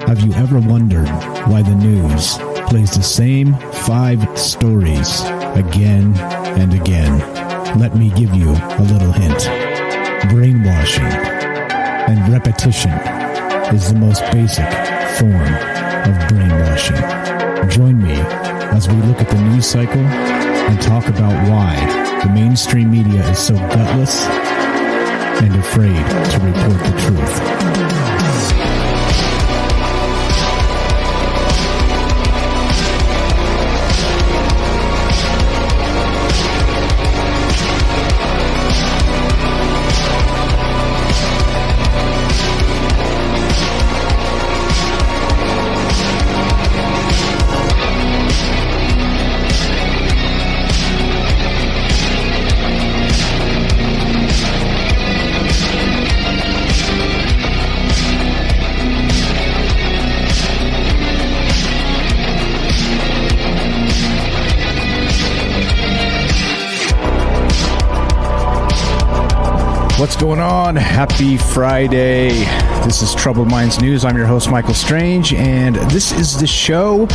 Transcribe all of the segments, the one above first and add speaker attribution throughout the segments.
Speaker 1: Have you ever wondered why the news plays the same 5 stories again and again? Let me give you a little hint. Brainwashing and repetition is the most basic form of brainwashing. Join me as we look at the news cycle and talk about why the mainstream media is so gutless and afraid to report the truth. What's going on? Happy Friday. This is Troubled Minds News. I'm your host, Michael Strange, and this is the show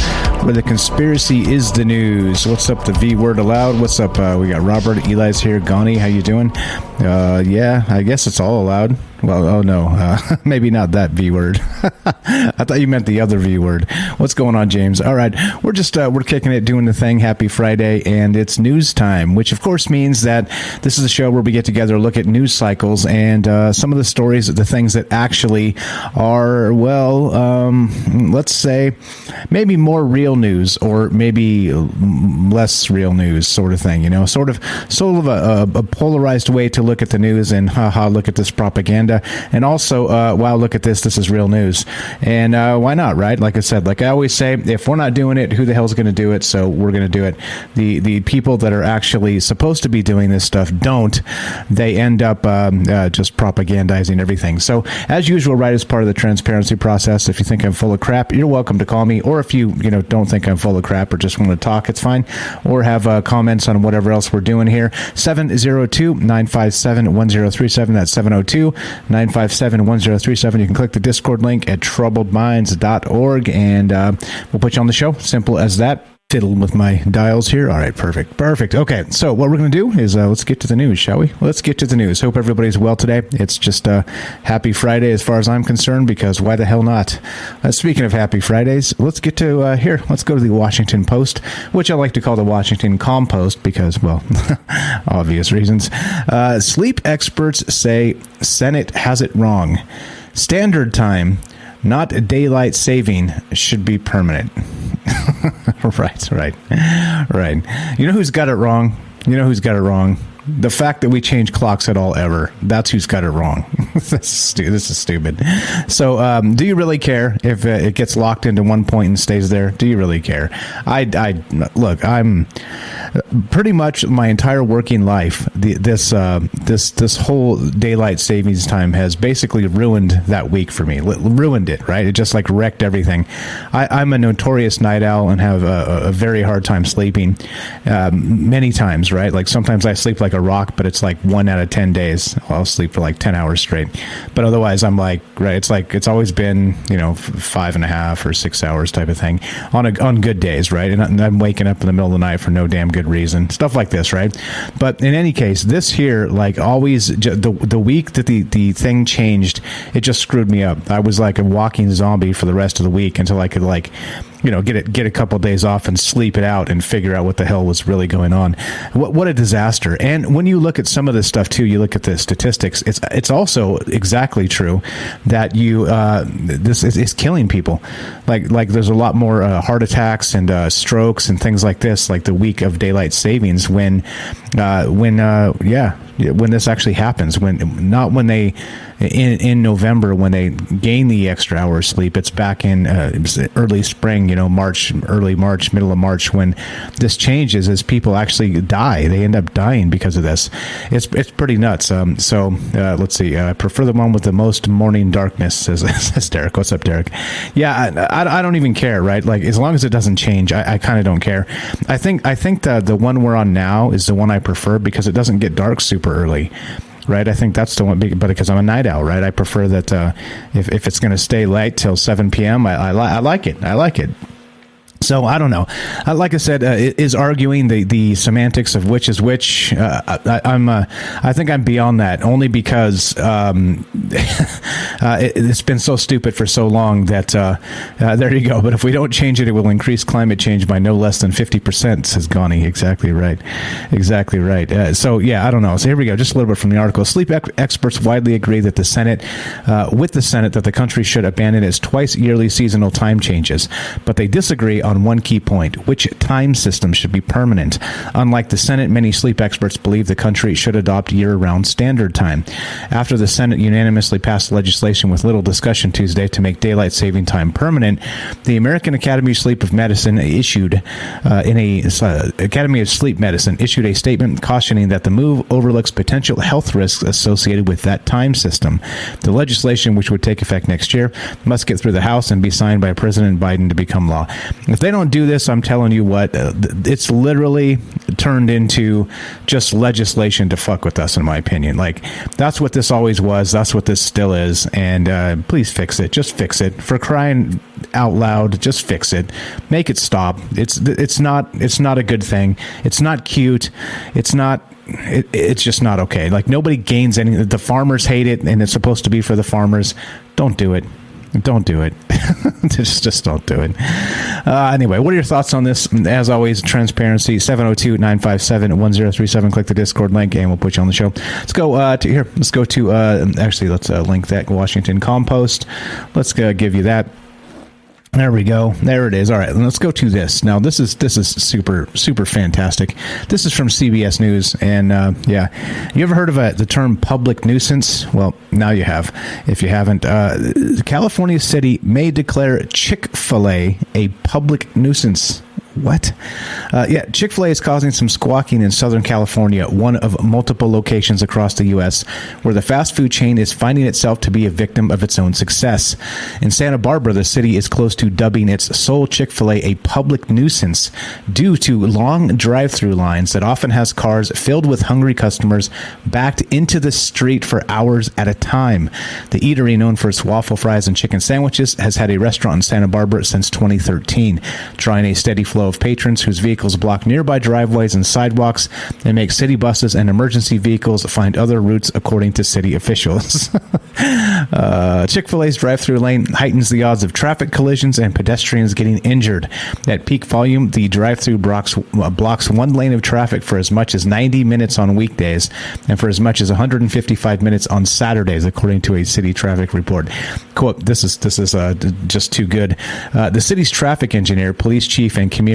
Speaker 1: where the conspiracy is the news. What's up, the V word allowed? What's up? We got Robert, Eli's here. Gani, how you doing? Yeah, I guess it's all allowed. Well, oh no, maybe not that V word. I thought you meant the other V word. What's going on, James? All right, we're just we're kicking it, doing the thing. Happy Friday, and it's news time, which of course means that this is a show where we get together, look at news cycles, and some of the stories, the things that actually are, well, let's say, maybe more real news, or maybe less real news, sort of thing. You know, sort of a polarized way to look at the news, and haha, look at this propaganda. And also, wow, look at this. This is real news. And why not, right? Like I said, like I always say, if we're not doing it, who the hell's going to do it? So we're going to do it. The people that are actually supposed to be doing this stuff don't. They end up just propagandizing everything. So as usual, right, as part of the transparency process, if you think I'm full of crap, you're welcome to call me. Or if you don't think I'm full of crap or just want to talk, it's fine. Or have comments on whatever else we're doing here. 702-957-1037. That's 702-957-1037. You can click the Discord link at troubledminds.org, and we'll put you on the show. Simple as that. Fiddling with my dials here. All right, perfect. Okay, so what we're going to do is let's get to the news, shall we? Let's get to the news. Hope everybody's well today. It's just happy Friday as far as I'm concerned, because why the hell not? Speaking of happy Fridays, let's get to here. Let's go to the Washington Post, which I like to call the Washington Compost because, well, obvious reasons. Sleep experts say Senate has it wrong. Standard time, not daylight saving, should be permanent. Right. You know who's got it wrong? The fact that we change clocks at all ever. That's who's got it wrong. This is stupid. So do you really care if it gets locked into one point and stays there? Do you really care? Look, I'm pretty much my entire working life, this whole daylight savings time has basically ruined that week for me. Ruined it, right? It just like wrecked everything. I'm a notorious night owl and have a very hard time sleeping many times, right? Like sometimes I sleep like a rock, but it's like 1 out of 10 days I'll sleep for like 10 hours straight. But otherwise I'm like, right, it's always been 5.5 or 6 hours type of thing on good days, right? And I'm waking up in the middle of the night for no damn good reason, stuff like this, right? But in any case, this here, like always, the week that the thing changed, it just screwed me up. I was like a walking zombie for the rest of the week until I could get a couple of days off and sleep it out and figure out what the hell was really going on. What a disaster. And when you look at some of this stuff too, you look at the statistics, it's also exactly true that this is killing people. Like there's a lot more heart attacks and strokes and things like this, like the week of daylight savings when this actually happens, when they in November when they gain the extra hour of sleep. It's back in early spring, early March, middle of March, when this changes as people actually die. They end up dying because of this. It's pretty nuts. So let's see. I prefer the one with the most morning darkness, says Derek. What's up, Derek? Yeah, I don't even care, right? Like as long as it doesn't change, I kind of don't care. I think the one we're on now is the one I prefer because it doesn't get dark super early. right? I think that's the one, but because I'm a night owl, right? I prefer that if it's going to stay light till 7 p.m., I like it. I like it. So I don't know. Like I said, is arguing the semantics of which is which. I think I'm beyond that, only because it's been so stupid for so long that there you go. But if we don't change it, it will increase climate change by no less than 50%, says Ghani. Exactly right. Exactly right. So yeah, I don't know. So here we go. Just a little bit from the article. Sleep experts widely agree that the Senate, that the country should abandon its twice yearly seasonal time changes, but they disagree on one key point: which time system should be permanent. Unlike the Senate, many sleep experts believe the country should adopt year-round standard time. After the Senate unanimously passed legislation with little discussion Tuesday to make daylight saving time permanent, the American Academy of Sleep Medicine issued a statement cautioning that the move overlooks potential health risks associated with that time system. The legislation, which would take effect next year, must get through the House and be signed by President Biden to become law. If they don't do this, I'm telling you what, it's literally turned into just legislation to fuck with us, in my opinion. Like, that's what this always was. That's what this still is. And please fix it. Just fix it. For crying out loud, just fix it. Make it stop. It's not a good thing. It's not cute. It's just not okay. Like, nobody gains anything. The farmers hate it, and it's supposed to be for the farmers. Don't do it. Don't do it. just don't do it. Anyway, what are your thoughts on this? As always, transparency, 702-957-1037. Click the Discord link and we'll put you on the show. Let's go to here. Let's go to, let's link that Washington Compost. Let's give you that. There we go. There it is. All right, let's go to this. Now, this is super, super fantastic. This is from CBS News, and yeah. You ever heard of the term public nuisance? Well, now you have. If you haven't, California City may declare Chick-fil-A a public nuisance. What? Yeah, Chick-fil-A is causing some squawking in Southern California, one of multiple locations across the U.S. where the fast food chain is finding itself to be a victim of its own success. In Santa Barbara, the city is close to dubbing its sole Chick-fil-A a public nuisance due to long drive-through lines that often has cars filled with hungry customers backed into the street for hours at a time. The eatery, known for its waffle fries and chicken sandwiches, has had a restaurant in Santa Barbara since 2013, drawing a steady flow of patrons whose vehicles block nearby driveways and sidewalks and make city buses and emergency vehicles find other routes, according to city officials. Chick-fil-A's drive-through lane heightens the odds of traffic collisions and pedestrians getting injured. At peak volume, the drive-through blocks one lane of traffic for as much as 90 minutes on weekdays and for as much as 155 minutes on Saturdays, according to a city traffic report. Quote, this is just too good. The city's traffic engineer, police chief, and community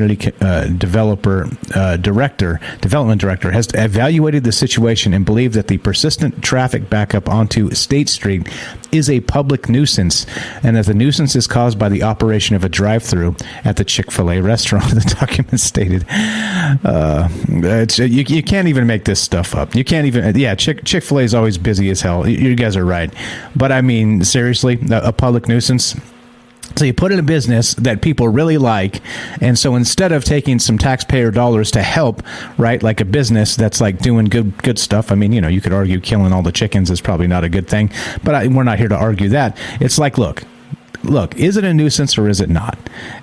Speaker 1: development director has evaluated the situation and believed that the persistent traffic backup onto State Street is a public nuisance, and that the nuisance is caused by the operation of a drive-through at the Chick-fil-A restaurant, the document stated. You can't even make this stuff up. You can't even, Chick-fil-A is always busy as hell. You guys are right. But I mean, seriously, a public nuisance? So you put in a business that people really like, and so instead of taking some taxpayer dollars to help, right, like a business that's like doing good stuff, I mean, you could argue killing all the chickens is probably not a good thing, but we're not here to argue that. It's like, look, is it a nuisance or is it not?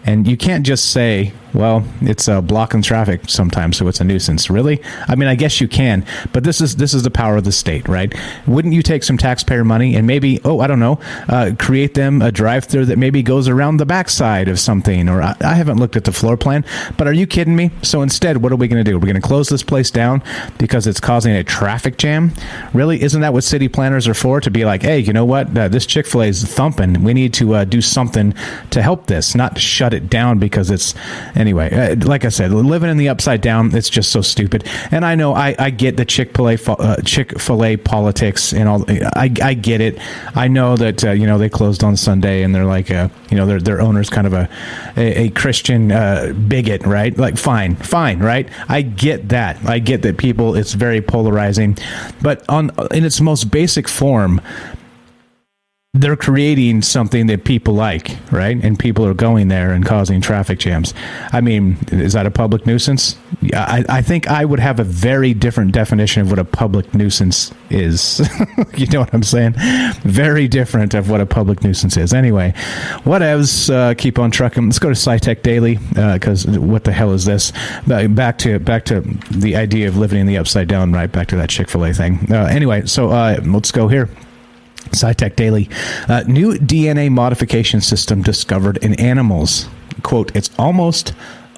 Speaker 1: And you can't just say, well, it's blocking traffic sometimes, so it's a nuisance. Really? I mean, I guess you can, but this is the power of the state, right? Wouldn't you take some taxpayer money and maybe, create them a drive-through that maybe goes around the backside of something? Or I haven't looked at the floor plan, but are you kidding me? So instead, what are we going to do? We're going to close this place down because it's causing a traffic jam? Really? Isn't that what city planners are for? To be like, hey, you know what? This Chick-fil-A is thumping. We need to do something to help this, not to shut it down because it's... Anyway, like I said, living in the upside down, it's just so stupid. And I know I get the Chick-fil-A politics and all. I get it. I know that they closed on Sunday and they're like their owner's kind of a Christian bigot, right? Like fine, right? I get that. I get that people. It's very polarizing, but in its most basic form, they're creating something that people like, right? And people are going there and causing traffic jams. I mean, is that a public nuisance? I think I would have a very different definition of what a public nuisance is. You know what I'm saying? Very different of what a public nuisance is. Anyway, what else? Keep on trucking. Let's go to SciTech Daily, because what the hell is this? Back to the idea of living in the upside down, right? Back to that Chick-fil-A thing. Anyway, so let's go here. SciTech Daily. New DNA modification system discovered in animals. Quote, it's almost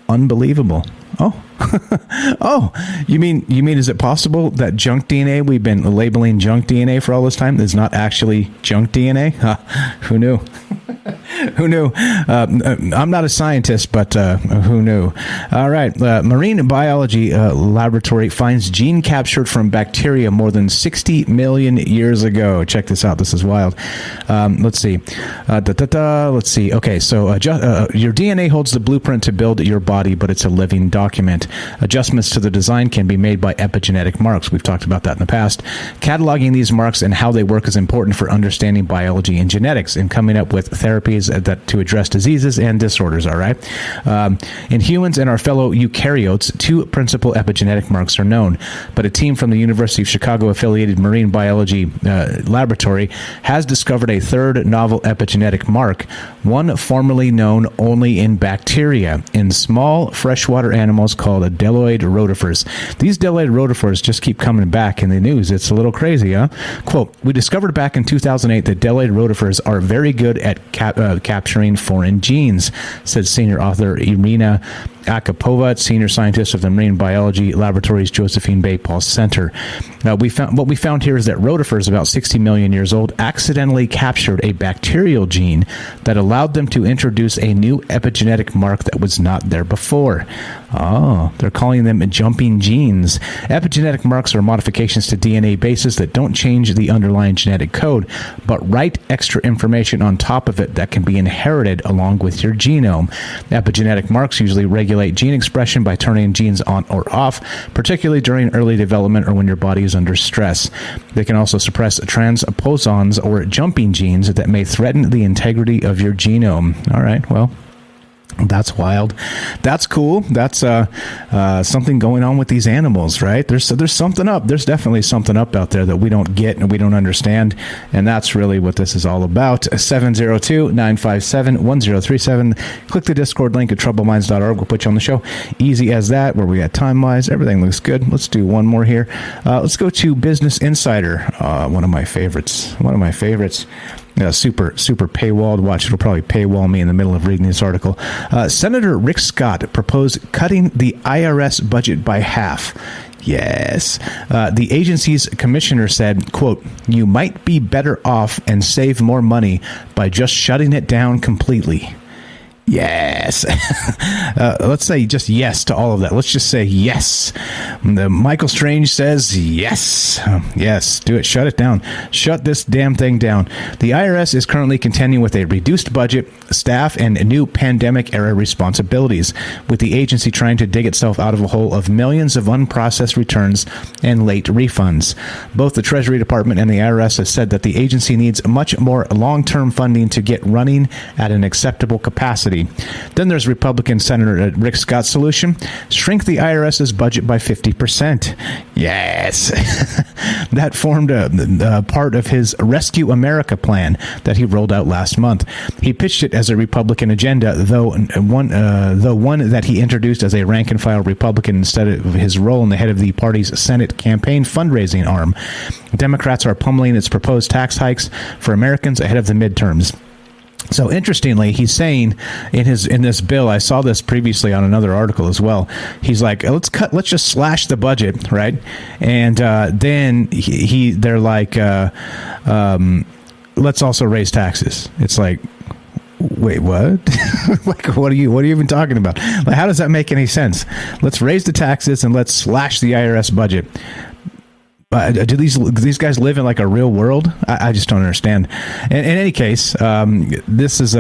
Speaker 1: unbelievable. Oh, oh, you mean, is it possible that junk DNA, we've been labeling junk DNA for all this time, is not actually junk DNA? Huh, who knew? Who knew? I'm not a scientist, but who knew? All right. Marine biology laboratory finds gene captured from bacteria more than 60 million years ago. Check this out. This is wild. Let's see. Let's see. Okay, so your DNA holds the blueprint to build your body, but it's a living document. Adjustments to the design can be made by epigenetic marks. We've talked about that in the past. Cataloging these marks and how they work is important for understanding biology and genetics and coming up with therapies that to address diseases and disorders. All right. In humans and our fellow eukaryotes, two principal epigenetic marks are known, but a team from the University of Chicago affiliated marine biology laboratory has discovered a third novel epigenetic mark, one formerly known only in bacteria, in small freshwater animals called Adeloid rotifers. These Adeloid rotifers just keep coming back in the news. It's a little crazy, huh? Quote, we discovered back in 2008 that Adeloid rotifers are very good at capturing foreign genes, said senior author Irina Akapova, senior scientist of the Marine Biology Laboratory's Josephine Bay Paul Center. What we found here is that rotifers, about 60 million years old, accidentally captured a bacterial gene that allowed them to introduce a new epigenetic mark that was not there before. Oh, they're calling them jumping genes. Epigenetic marks are modifications to DNA bases that don't change the underlying genetic code, but write extra information on top of it that can be inherited along with your genome. Epigenetic marks usually regulate gene expression by turning genes on or off, particularly during early development or when your body is under stress. They can also suppress transposons or jumping genes that may threaten the integrity of your genome. All right, well, that's wild. That's cool. That's something going on with these animals, right? There's something up. There's definitely something up out there that we don't get and we don't understand, and that's really what this is all about. 702-957-1037. Click the Discord link at troubleminds.org. We'll put you on the show. Easy as that, where we got time-wise. Everything looks good. Let's do one more here. Let's go to Business Insider. One of my favorites. Super paywalled. Watch, it'll probably paywall me in the middle of reading this article. Senator Rick Scott proposed cutting the IRS budget by half. Yes. The agency's commissioner said, quote, you might be better off and save more money by just shutting it down completely. Yes. Let's say just yes to all of that. Let's just say yes. Michael Strange says yes. Yes, do it. Shut it down. Shut this damn thing down. The IRS is currently contending with a reduced budget, staff, and new pandemic-era responsibilities, with the agency trying to dig itself out of a hole of millions of unprocessed returns and late refunds. Both the Treasury Department and the IRS have said that the agency needs much more long-term funding to get running at an acceptable capacity. Then there's Republican Senator Rick Scott's solution: shrink the IRS's budget by 50%. Yes. That formed a part of his Rescue America plan that he rolled out last month. He pitched it as a Republican agenda, though one that he introduced as a rank-and-file Republican instead of his role in the head of the party's Senate campaign fundraising arm. Democrats are pummeling its proposed tax hikes for Americans ahead of the midterms. So interestingly, he's saying in this bill, I saw this previously on another article as well. He's like, let's just slash the budget, right? And then they're like, let's also raise taxes. It's like, wait, what? Like, what are you even talking about? Like, how does that make any sense? Let's raise the taxes and let's slash the IRS budget. Do these guys live in like a real world? I just don't understand. In any case, this is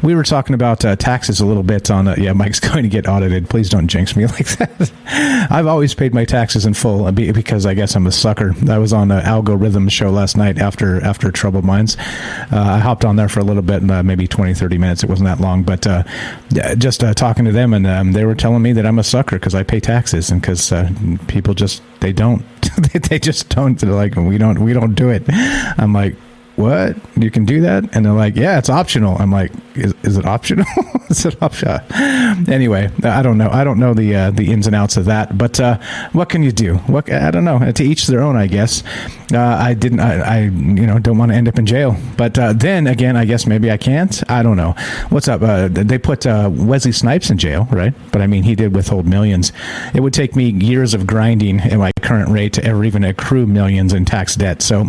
Speaker 1: we were talking about taxes a little bit on Mike's going to get audited. Please don't jinx me like that. I've always paid my taxes in full because I guess I'm a sucker. I was on an algorithm show last night after Troubled Minds. I hopped on there for a little bit, maybe 20-30 minutes. It wasn't that long, but just talking to them, and they were telling me that I'm a sucker because I pay taxes, and because people just they don't. They just don't. They're like, we don't do it. I'm like, what? You can do that? And they're like, yeah, it's optional. I'm like, is it optional? Is it optional? Anyway, I don't know. I don't know the ins and outs of that. But what can you do? I don't know. To each their own, I guess. I don't want to end up in jail. But then again, I guess maybe I can't. I don't know. What's up? They put Wesley Snipes in jail, right? But I mean, he did withhold millions. It would take me years of grinding at my current rate to ever even accrue millions in tax debt. So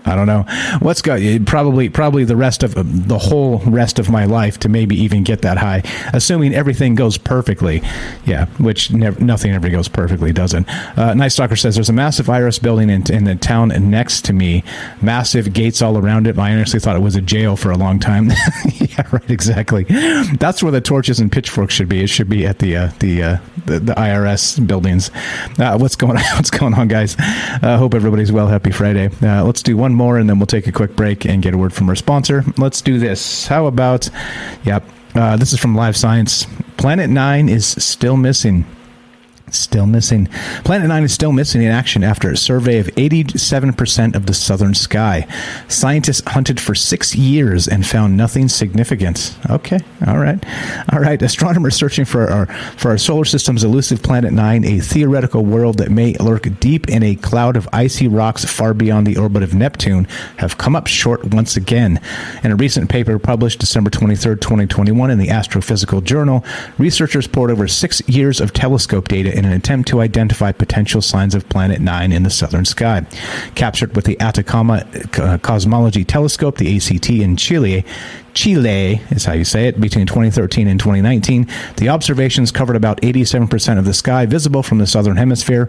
Speaker 1: I don't know. What's going? Probably the rest of the whole rest of my life to maybe even get that high, assuming everything goes perfectly. Yeah, which nothing ever goes perfectly, doesn't. Night Stalker says there's a massive IRS building in the town next to me, massive gates all around it. I honestly thought it was a jail for a long time. Yeah, right, exactly. That's where the torches and pitchforks should be. It should be at the IRS buildings. What's going on? What's going on, guys? Hope everybody's well. Happy Friday. Let's do one more, and then we'll take a quick break and get a word from our sponsor. Let's do this. How about? Yep. This is from Live Science. Planet 9 is still missing. Still missing. Planet 9 is still missing in action after a survey of 87% of the southern sky. Scientists hunted for 6 years and found nothing significant. Okay. All right. Astronomers searching for our solar system's elusive Planet 9, a theoretical world that may lurk deep in a cloud of icy rocks far beyond the orbit of Neptune, have come up short once again. In a recent paper published December 23rd, 2021 in the Astrophysical Journal, researchers poured over 6 years of telescope data in an attempt to identify potential signs of Planet 9 in the southern sky. Captured with the Atacama Cosmology Telescope, the ACT, in Chile is how you say it, between 2013 and 2019, the observations covered about 87% of the sky visible from the southern hemisphere,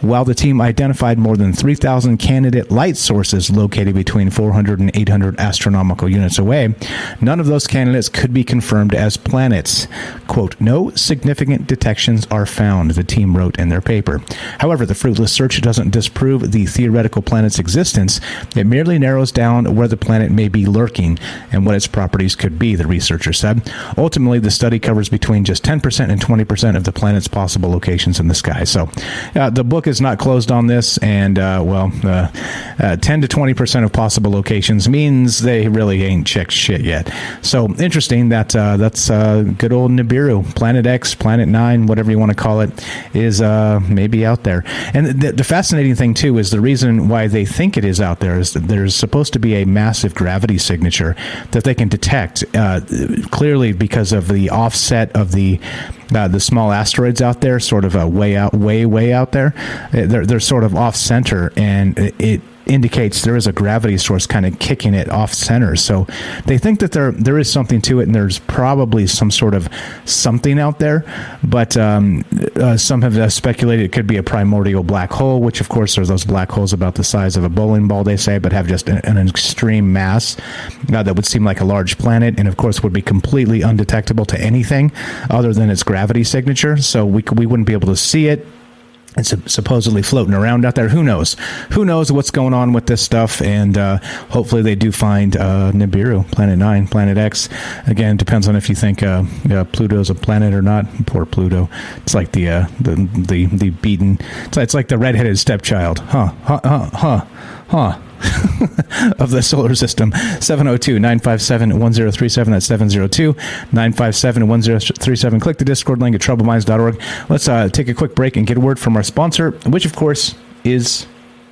Speaker 1: while the team identified more than 3,000 candidate light sources located between 400 and 800 astronomical units away. None of those candidates could be confirmed as planets. Quote, no significant detections are found, the team wrote in their paper. However, the fruitless search doesn't disprove the theoretical planet's existence. It merely narrows down where the planet may be lurking and what its properties could be, the researcher said. Ultimately, the study covers between just 10% and 20% of the planet's possible locations in the sky. So the book is not closed on this, and 10 to 20% of possible locations means they really ain't checked shit yet. So interesting that that's good old Nibiru, Planet X, Planet 9, whatever you want to call it, is maybe out there. And the fascinating thing, too, is the reason why they think it is out there is that there's supposed to be a massive gravity signature that they can detect clearly because of the offset of the small asteroids out there, sort of way out there. They're sort of off center, and it indicates there is a gravity source kind of kicking it off center. So they think that there is something to it, and there's probably some sort of something out there. But some have speculated it could be a primordial black hole, which of course are those black holes about the size of a bowling ball, they say, but have just an extreme mass that would seem like a large planet, and of course would be completely undetectable to anything other than its gravity signature. So we wouldn't be able to see it. It's supposedly floating around out there. Who knows? Who knows what's going on with this stuff? And hopefully they do find Nibiru, Planet 9, Planet X. Again, depends on if you think Pluto's a planet or not. Poor Pluto. It's like the beaten. It's like the redheaded stepchild. Huh. Of the solar system. 702-957-1037. That's 702-957-1037. Click the Discord link at troubleminds.org. Let's take a quick break and get a word from our sponsor, which of course is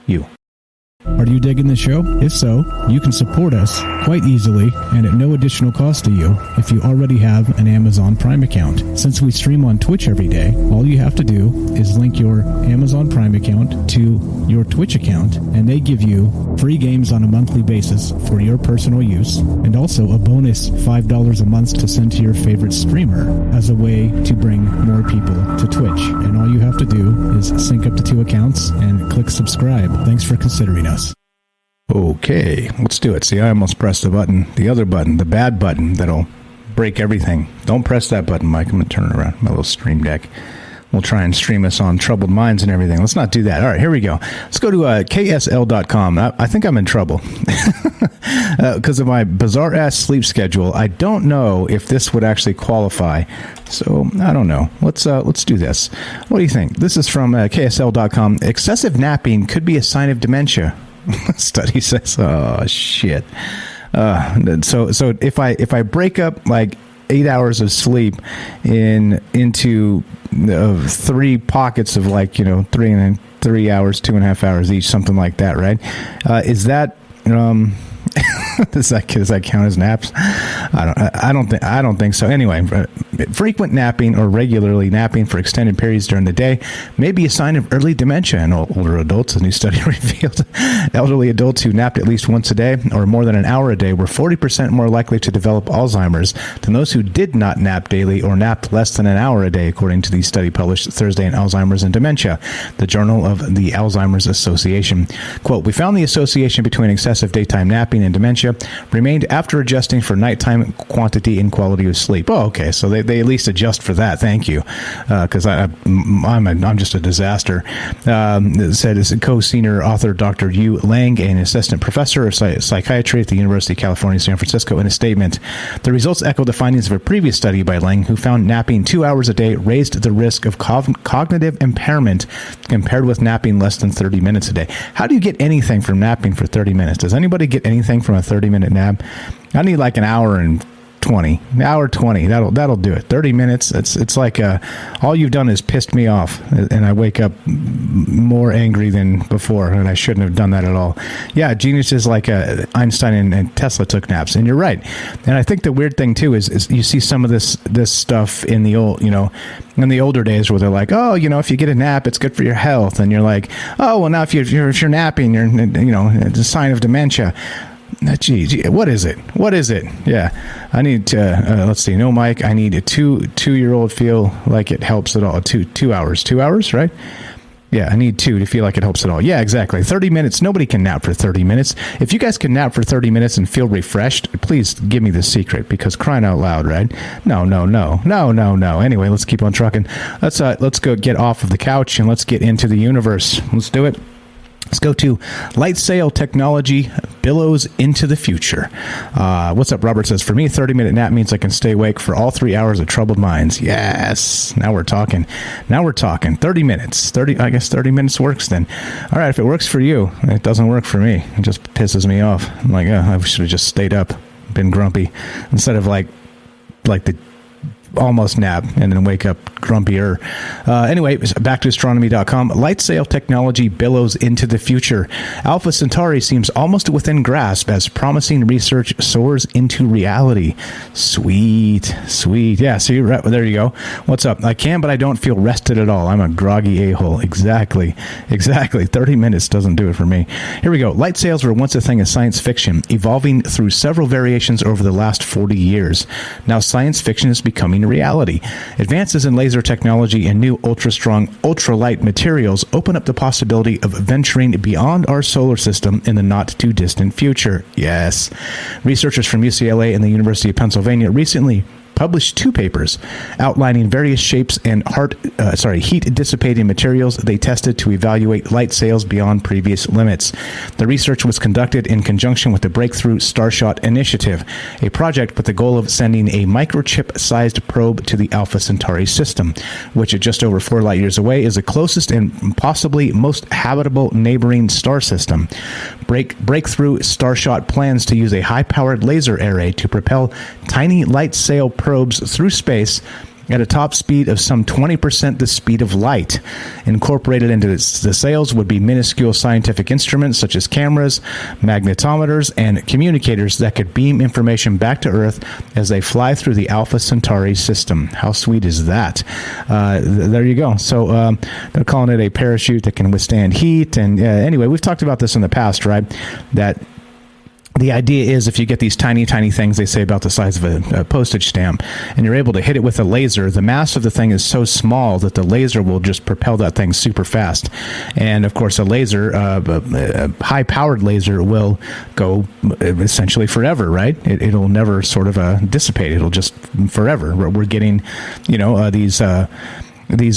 Speaker 1: you.
Speaker 2: Are you digging the show? If so, you can support us quite easily and at no additional cost to you if you already have an Amazon Prime account. Since we stream on Twitch every day, all you have to do is link your Amazon Prime account to your Twitch account, and they give you free games on a monthly basis for your personal use, and also a bonus $5 a month to send to your favorite streamer as a way to bring more people to Twitch. And all you have to do is sync up to 2 accounts and click subscribe. Thanks for considering us.
Speaker 1: Okay, let's do it. See, I almost pressed the button, the other button, the bad button that'll break everything. Don't press that button, Mike. I'm going to turn it around, my little stream deck. We'll try and stream us on Troubled Minds and everything. Let's not do that. All right, here we go. Let's go to ksl.com. I think I'm in trouble because of my bizarre-ass sleep schedule. I don't know if this would actually qualify, so I don't know. Let's do this. What do you think? This is from ksl.com. Excessive napping could be a sign of dementia. Study says, oh, shit. So if I break up like 8 hours of sleep into 3 pockets of 3 hours, 2.5 hours each, something like that, right? Is that does that count as naps? I don't think so. Anyway, frequent napping or regularly napping for extended periods during the day may be a sign of early dementia in older adults. A new study revealed elderly adults who napped at least once a day or more than an hour a day were 40% more likely to develop Alzheimer's than those who did not nap daily or napped less than an hour a day, according to the study published Thursday in Alzheimer's and Dementia, the Journal of the Alzheimer's Association. Quote, we found the association between excessive daytime napping and dementia remained after adjusting for nighttime quantity and quality of sleep. Oh, okay. So they at least adjust for that. Thank you. Because I'm just a disaster. Said as a co-senior author, Dr. Yu Lang, an assistant professor of psychiatry at the University of California, San Francisco, in a statement. The results echo the findings of a previous study by Lang, who found napping 2 hours a day raised the risk of cognitive impairment compared with napping less than 30 minutes a day. How do you get anything from napping for 30 minutes? Does anybody get anything from a 30-minute nap? I need like an hour and 20. An hour 20. That'll do it. 30 minutes. It's like all you've done is pissed me off, and I wake up more angry than before, and I shouldn't have done that at all. Yeah, geniuses like Einstein and Tesla took naps, and you're right. And I think the weird thing too is you see some of this stuff in the old, in the older days where they're like, oh, if you get a nap, it's good for your health, and you're like, oh, well, now if you're napping, it's a sign of dementia. Gee, what is it? Yeah, I need to, let's see, no, Mike, I need a two-year-old feel like it helps at all. 2 hours, 2 hours, right? Yeah, I need 2 to feel like it helps at all. Yeah, exactly. 30 minutes. Nobody can nap for 30 minutes. If you guys can nap for 30 minutes and feel refreshed, please give me the secret, because crying out loud, right? No. Anyway, let's keep on trucking. Let's go get off of the couch and let's get into the universe. Let's do it. Let's go to Lightsail technology billows into the future. What's up, Robert says, for me, 30-minute nap means I can stay awake for all 3 hours of Troubled Minds. Yes. Now we're talking. 30 minutes. I guess 30 minutes works then. All right, if it works for you, it doesn't work for me. It just pisses me off. I'm like, I should have just stayed up, been grumpy, instead of like the almost nap and then wake up grumpier. Anyway, back to astronomy.com. Lightsail technology billows into the future. Alpha Centauri seems almost within grasp as promising research soars into reality. Sweet. Yeah, see, there you go. What's up? I can, but I don't feel rested at all. I'm a groggy a-hole. Exactly. 30 minutes doesn't do it for me. Here we go. Light sails were once a thing of science fiction, evolving through several variations over the last 40 years. Now science fiction is becoming reality. Advances in laser technology and new ultra-strong, ultralight materials open up the possibility of venturing beyond our solar system in the not-too-distant future. Yes. Researchers from UCLA and the University of Pennsylvania recently published 2 papers outlining various shapes and heat-dissipating materials they tested to evaluate light sails beyond previous limits. The research was conducted in conjunction with the Breakthrough Starshot Initiative, a project with the goal of sending a microchip-sized probe to the Alpha Centauri system, which at just over 4 light years away is the closest and possibly most habitable neighboring star system. Breakthrough Starshot plans to use a high-powered laser array to propel tiny light sail probes through space at a top speed of some 20% the speed of light. Incorporated into the sails would be minuscule scientific instruments such as cameras, magnetometers, and communicators that could beam information back to Earth as they fly through the Alpha Centauri system. How sweet is that? There you go. So they're calling it a parachute that can withstand heat. And anyway, we've talked about this in the past, right? That the idea is if you get these tiny, tiny things, they say about the size of a postage stamp, and you're able to hit it with a laser, the mass of the thing is so small that the laser will just propel that thing super fast. And, of course, a laser, a high-powered laser will go essentially forever, right? It'll never sort of dissipate. It'll just forever. We're getting, these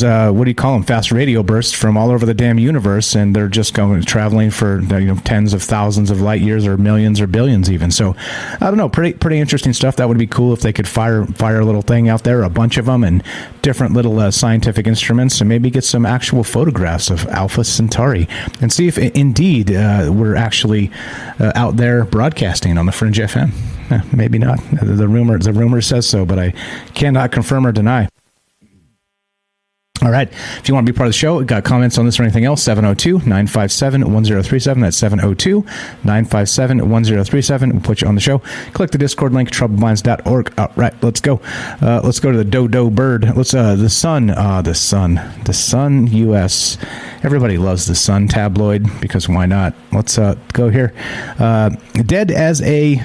Speaker 1: what do you call them, fast radio bursts from all over the damn universe, and they're just traveling for tens of thousands of light years or millions or billions even. So I don't know, pretty interesting stuff. That would be cool if they could fire a little thing out there, a bunch of them, and different little scientific instruments, and maybe get some actual photographs of Alpha Centauri and see if indeed we're actually out there broadcasting on the Fringe FM. Maybe not. The rumor says so, but I cannot confirm or deny. All right. If you want to be part of the show, got comments on this or anything else, 702-957-1037. That's 702-957-1037. We'll put you on the show. Click the Discord link, troubledminds.org. All right, let's go. Let's go to the Dodo bird. The Sun. The Sun U.S. Everybody loves the Sun tabloid because why not? Let's go here. Dead as a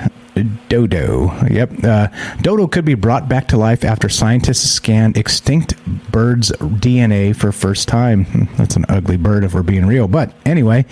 Speaker 1: Dodo. Yep. Dodo could be brought back to life after scientists scanned extinct birds' DNA for first time. That's an ugly bird if we're being real. But anyway,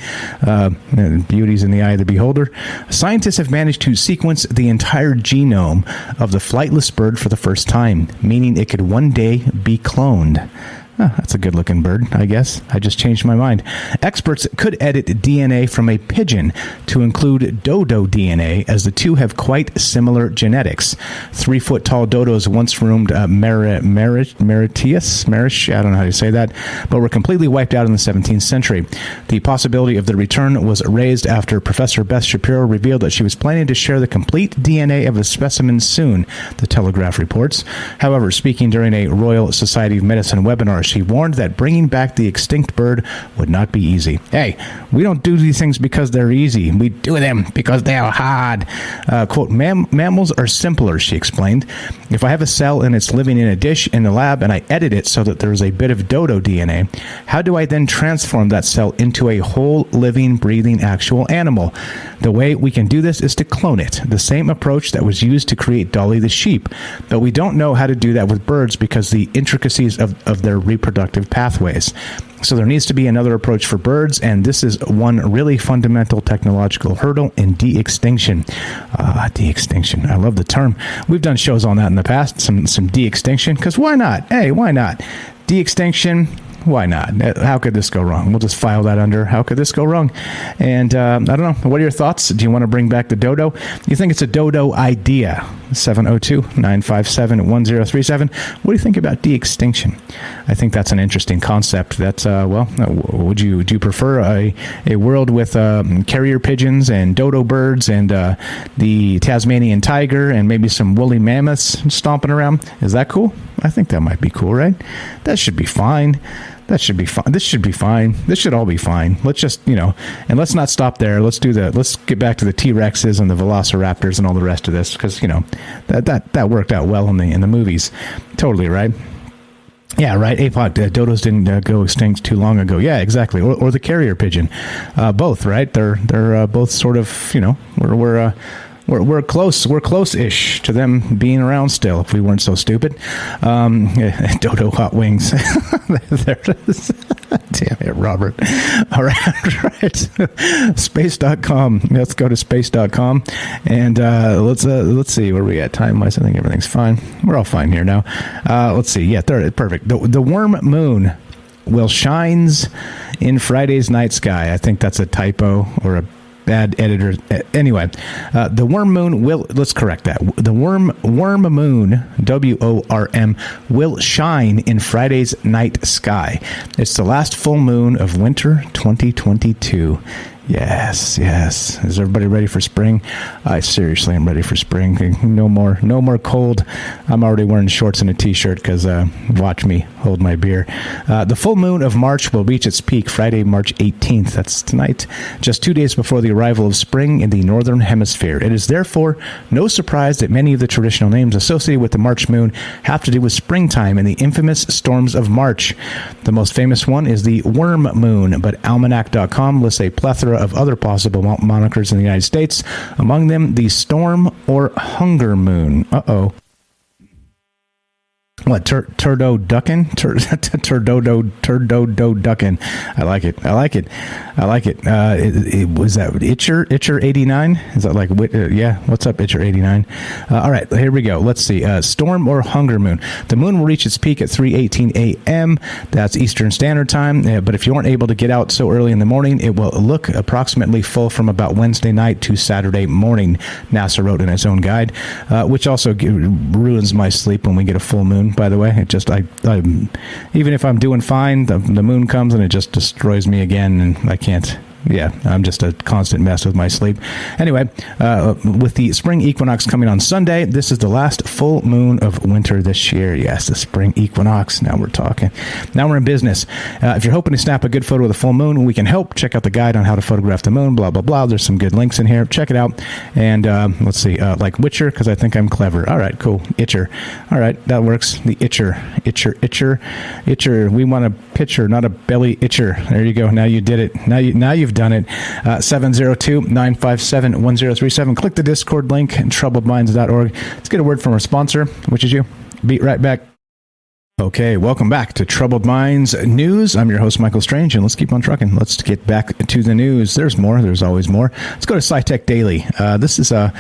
Speaker 1: beauty's in the eye of the beholder. Scientists have managed to sequence the entire genome of the flightless bird for the first time, meaning it could one day be cloned. Oh, that's a good-looking bird, I guess. I just changed my mind. Experts could edit DNA from a pigeon to include dodo DNA, as the two have quite similar genetics. 3-foot-tall dodos once roamed Mauritius, I don't know how to say that, but were completely wiped out in the 17th century. The possibility of the return was raised after Professor Beth Shapiro revealed that she was planning to share the complete DNA of the specimen soon, the Telegraph reports. However, speaking during a Royal Society of Medicine webinar, she warned that bringing back the extinct bird would not be easy. Hey, we don't do these things because they're easy. We do them because they are hard. Quote, mammals are simpler, she explained. If I have a cell and it's living in a dish in the lab and I edit it so that there's a bit of dodo DNA, how do I then transform that cell into a whole, living, breathing, actual animal? The way we can do this is to clone it, the same approach that was used to create Dolly the sheep. But we don't know how to do that with birds because the intricacies of their reproductive pathways. So there needs to be another approach for birds, and this is one really fundamental technological hurdle in de-extinction. De-extinction. I love the term. We've done shows on that in the past, some de-extinction, because why not? Hey, why not? De-extinction, why not? How could this go wrong? We'll just file that under, how could this go wrong? And I don't know. What are your thoughts? Do you want to bring back the dodo? You think it's a dodo idea? 702-957-1037. What do you think about de-extinction? I think that's an interesting concept. That's, would you prefer a world with carrier pigeons and dodo birds and the Tasmanian tiger and maybe some woolly mammoths stomping around? Is that cool? I think that might be cool, right? That should be fine. That should be fine. This should be fine. This should all be fine. Let's just, and let's not stop there. Let's get back to the T-Rexes and the Velociraptors and all the rest of this, because, that worked out well in the movies. Totally, right? Yeah, right. APOC, dodos didn't go extinct too long ago. Yeah, exactly. Or the carrier pigeon. Both, right? They're both sort of, we're close. We're close-ish to them being around still, if we weren't so stupid. Dodo hot wings. There it is. Damn it, Robert. All right. Space.com. Let's go to space.com. And let's see where we at time-wise. I think everything's fine. We're all fine here now. Let's see. Yeah, perfect. The worm moon will shines in Friday's night sky. I think that's a typo or a bad editor. Anyway, the worm moon will, let's correct that. The worm moon, WORM, will shine in Friday's night sky. It's the last full moon of winter 2022. Yes. Is everybody ready for spring? I seriously am ready for spring. No more cold. I'm already wearing shorts and a t-shirt because watch me hold my beer. The full moon of March will reach its peak Friday, March 18th. That's tonight, just 2 days before the arrival of spring in the northern hemisphere. It is therefore no surprise that many of the traditional names associated with the March moon have to do with springtime and the infamous storms of March. The most famous one is the worm moon, but almanac.com lists a plethora of other possible monikers in the United States, among them the storm or hunger moon. What, turdoduckin? Turdoduckin. I like it. Was that Itcher 89? Is that like, yeah, what's up, Itcher 89? All right, here we go. Let's see. Storm or hunger moon. The moon will reach its peak at 3:18 a.m. That's Eastern Standard Time. But if you aren't able to get out so early in the morning, it will look approximately full from about Wednesday night to Saturday morning, NASA wrote in its own guide, which also ruins my sleep when we get a full moon. By the way, it just I even if I'm doing fine, the moon comes and it just destroys me again, and I can't. Yeah, I'm just a constant mess with my sleep. Anyway, with the spring equinox coming on Sunday, this is the last full moon of winter this year. Yes, the spring equinox. Now we're talking. Now we're in business. If you're hoping to snap a good photo of the full moon, we can help. Check out the guide on how to photograph the moon, blah, blah, blah. There's some good links in here. Check it out. And let's see, like Witcher, because I think I'm clever. All right, cool. Itcher. All right, that works. The Itcher. We want a picture, not a belly itcher. There you go. Now you did it. Now you've done it. 702-957-1037. Click the Discord link, troubledminds.org. Let's get a word from our sponsor, which is you. Be right back. Okay, welcome back to Troubled Minds News. I'm your host, Michael Strange, and let's keep on trucking. Let's get back to the news. There's more. There's always more. Let's go to SciTech Daily. This is I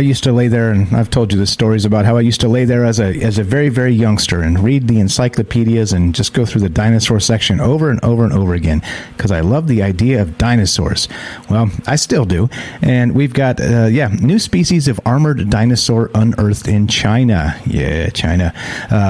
Speaker 1: used to lay there, and I've told you the stories about how I used to lay there as a very, very youngster and read the encyclopedias and just go through the dinosaur section over and over and over again because I love the idea of dinosaurs. Well, I still do. And we've got, new species of armored dinosaur unearthed in China. Yeah, China.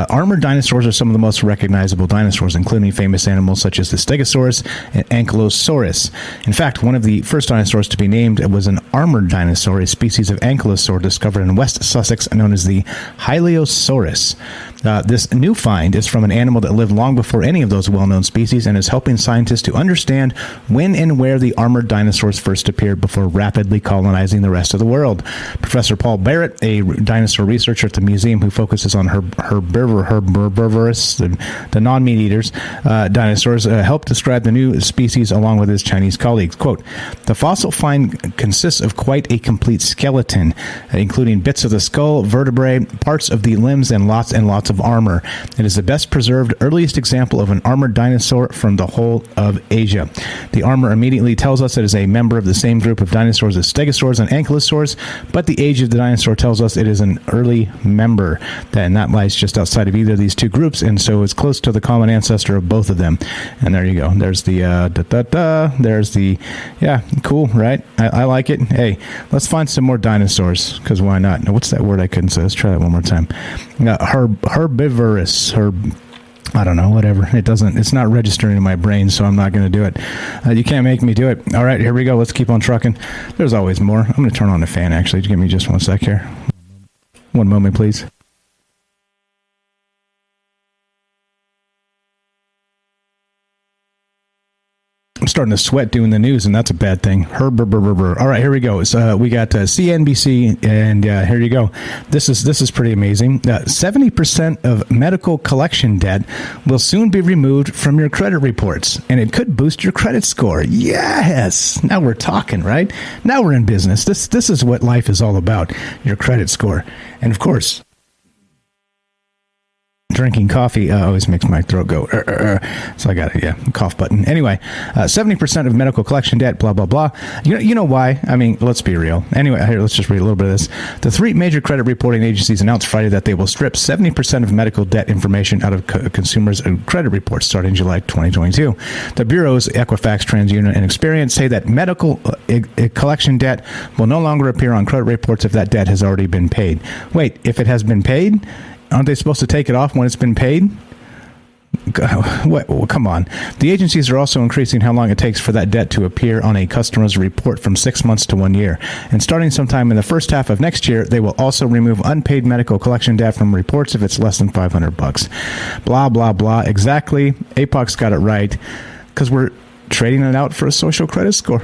Speaker 1: Armored dinosaurs are some of the most recognizable dinosaurs, including famous animals such as the Stegosaurus and Ankylosaurus. In fact, one of the first dinosaurs to be named was an armored dinosaur, a species of ankylosaur discovered in West Sussex known as the Hylaeosaurus. This new find is from an animal that lived long before any of those well-known species and is helping scientists to understand when and where the armored dinosaurs first appeared before rapidly colonizing the rest of the world. Professor Paul Barrett, a dinosaur researcher at the museum who focuses on herbivorous, the non-meat eaters, dinosaurs, helped describe the new species along with his Chinese colleagues. Quote, the fossil find consists of quite a complete skeleton, including bits of the skull, vertebrae, parts of the limbs, and lots of armor. It is the best preserved, earliest example of an armored dinosaur from the whole of Asia. The armor immediately tells us it is a member of the same group of dinosaurs as stegosaurs and ankylosaurs, but the age of the dinosaur tells us it is an early member, and that lies just outside of either of these two groups, and so it's close to the common ancestor of both of them. And there you go. There's the there's the, yeah, cool, right? I like it. Hey, let's find some more dinosaurs, because why not? Now, what's that word I couldn't say? Let's try that one more time. Herbivorous. I don't know, whatever. It's not registering in my brain, so I'm not going to do it. You can't make me do it. All right, here we go. Let's keep on trucking. There's always more. I'm going to turn on the fan, actually. Give me just 1 sec here. One moment, please. I'm starting to sweat doing the news, and that's a bad thing. All right, here we go. So we got CNBC, and here you go. This is pretty amazing. 70% of medical collection debt will soon be removed from your credit reports, and it could boost your credit score. Yes! Now we're talking, right? Now we're in business. This is what life is all about, your credit score. And of course, drinking coffee always makes my throat go, so I got it, cough button. Anyway, 70% of medical collection debt, blah, blah, blah. You know why? I mean, let's be real. Anyway, here, let's just read a little bit of this. The three major credit reporting agencies announced Friday that they will strip 70% of medical debt information out of consumers' credit reports starting July 2022. The bureaus, Equifax, TransUnion, and Experian, say that medical collection debt will no longer appear on credit reports if that debt has already been paid. Wait, if it has been paid? Aren't they supposed to take it off when it's been paid? What? Come on. The agencies are also increasing how long it takes for that debt to appear on a customer's report from 6 months to 1 year. And starting sometime in the first half of next year, they will also remove unpaid medical collection debt from reports if it's less than $500. Blah, blah, blah. Exactly. APOC's got it right because we're trading it out for a social credit score.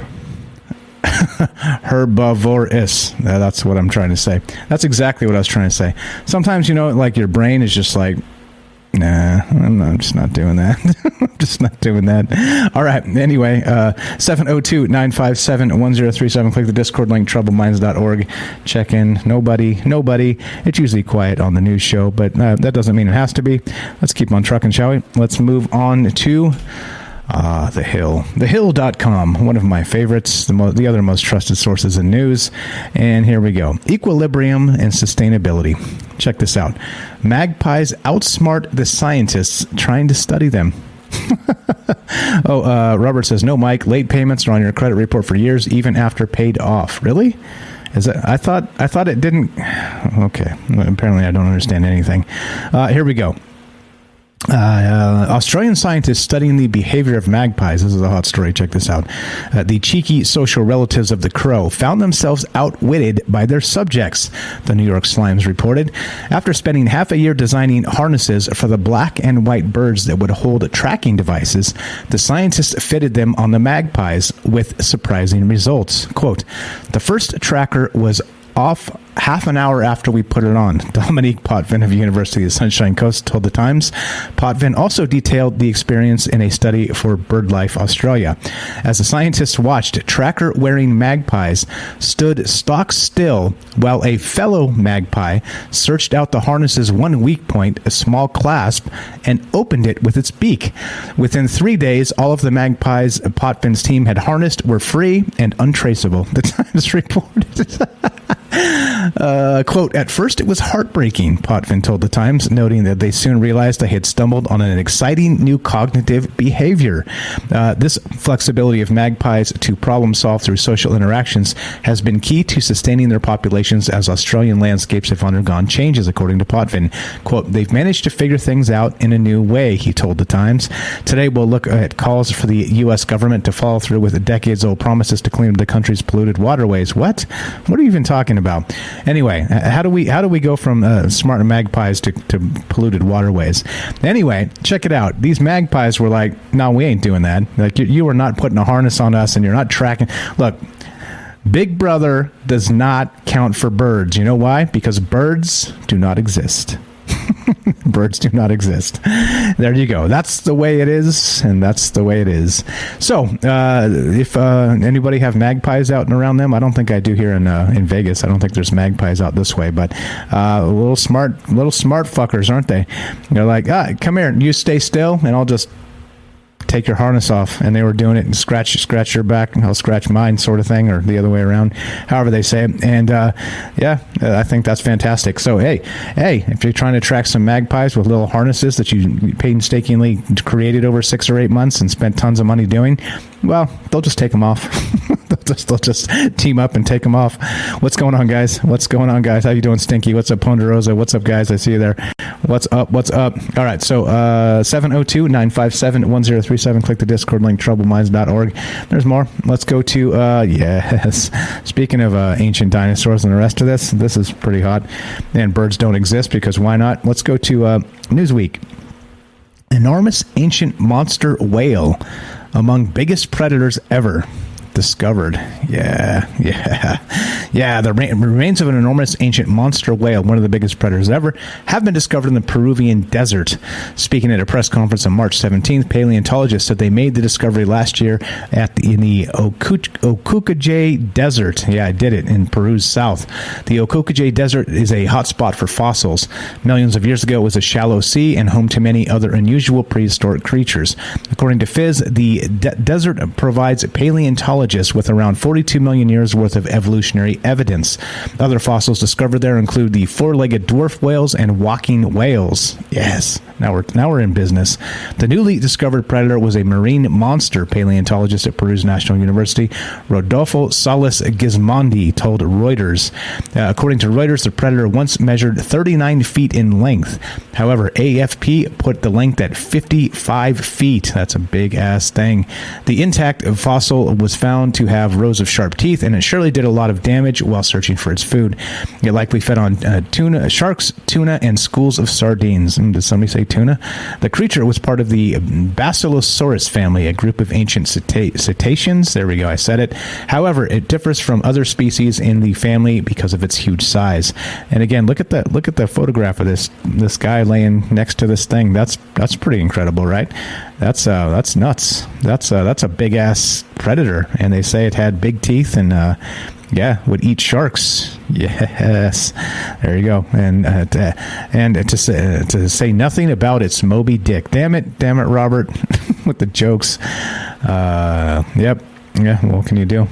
Speaker 1: Herbivorous. That's what I'm trying to say. That's exactly what I was trying to say. Sometimes, like your brain is just like, nah, I'm just not doing that. I'm just not doing that. All right. Anyway, 702-957-1037. Click the Discord link, troubleminds.org. Check in. Nobody. It's usually quiet on the news show, but that doesn't mean it has to be. Let's keep on trucking, shall we? Let's move on to The Hill. TheHill.com, one of my favorites, the other most trusted sources in news. And here we go. Equilibrium and sustainability. Check this out. Magpies outsmart the scientists trying to study them. Robert says, no, Mike, late payments are on your credit report for years, even after paid off. Really? Is it? I thought it didn't. Okay. Apparently I don't understand anything. Here we go. Australian scientists studying the behavior of magpies. This is a hot story. Check this out. The cheeky social relatives of the crow found themselves outwitted by their subjects, the New York Slimes reported. After spending half a year designing harnesses for the black and white birds that would hold tracking devices, the scientists fitted them on the magpies with surprising results. Quote, the first tracker was off half an hour after we put it on, Dominique Potvin of University of Sunshine Coast told The Times. Potvin also detailed the experience in a study for BirdLife Australia. As the scientists watched, tracker-wearing magpies stood stock still while a fellow magpie searched out the harness's one weak point, a small clasp, and opened it with its beak. Within 3 days, all of the magpies Potvin's team had harnessed were free and untraceable, The Times reported. Quote, at first it was heartbreaking, Potvin told The Times, noting that they soon realized they had stumbled on an exciting new cognitive behavior. This flexibility of magpies to problem solve through social interactions has been key to sustaining their populations as Australian landscapes have undergone changes, according to Potvin. Quote, they've managed to figure things out in a new way, he told The Times. Today we'll look at calls for the U.S. government to follow through with decades-old promises to clean up the country's polluted waterways. What? What are you even talking about? Anyway, how do we go from smart magpies to polluted waterways? Anyway, check it out. These magpies were like, no, we ain't doing that. Like, you are not putting a harness on us, and you're not tracking. Look, Big Brother does not count for birds. You know why? Because birds do not exist. Birds do not exist. There you go. That's the way it is, and that's the way it is. So, if anybody have magpies out and around them, I don't think I do here in Vegas. I don't think there's magpies out this way, but little smart fuckers, aren't they? They're like, come here, you stay still, and I'll just take your harness off. And they were doing it and scratch your back and I'll scratch mine, sort of thing, or the other way around, however they say it. And I think that's fantastic. So hey, if you're trying to track some magpies with little harnesses that you painstakingly created over 6 or 8 months and spent tons of money doing, well, they'll just take them off. they'll just team up and take them off. What's going on, guys? How you doing, Stinky? What's up, Ponderosa? What's up, guys? I see you there. What's up? All right, so 702-957-1037. Click the Discord link, troubleminds.org. There's more. Let's go to, yes. Speaking of ancient dinosaurs and the rest of this is pretty hot. And birds don't exist because why not? Let's go to Newsweek. Enormous ancient monster whale among biggest predators ever discovered. The remains of an enormous ancient monster whale, one of the biggest predators ever, have been discovered in the Peruvian desert. Speaking at a press conference on March 17th, paleontologists said they made the discovery last year in the Ocukajay Desert. Yeah, I did it, in Peru's south. The Ocukajay Desert is a hotspot for fossils. Millions of years ago, it was a shallow sea and home to many other unusual prehistoric creatures. According to Fizz, the desert provides paleontologists paleontologists with around 42 million years worth of evolutionary evidence. Other fossils discovered there include the four-legged dwarf whales and walking whales. Yes, now we're in business. The newly discovered predator was a marine monster, paleontologist at Peru's National University, Rodolfo Salas Gismondi, told Reuters. According to Reuters, the predator once measured 39 feet in length. However, AFP put the length at 55 feet. That's a big-ass thing. The intact fossil was found to have rows of sharp teeth, and it surely did a lot of damage while searching for its food. It likely fed on sharks, tuna, and schools of sardines. Did somebody say tuna? The creature was part of the Basilosaurus family, a group of ancient cetaceans. There we go, I said it. However, it differs from other species in the family because of its huge size. And again, look at the photograph of this guy laying next to this thing. That's pretty incredible, right? That's nuts. That's a big ass predator, and they say it had big teeth and would eat sharks. Yes, there you go. And to say nothing about its Moby Dick. Damn it, Robert, with the jokes. Yep. Yeah. What can you do?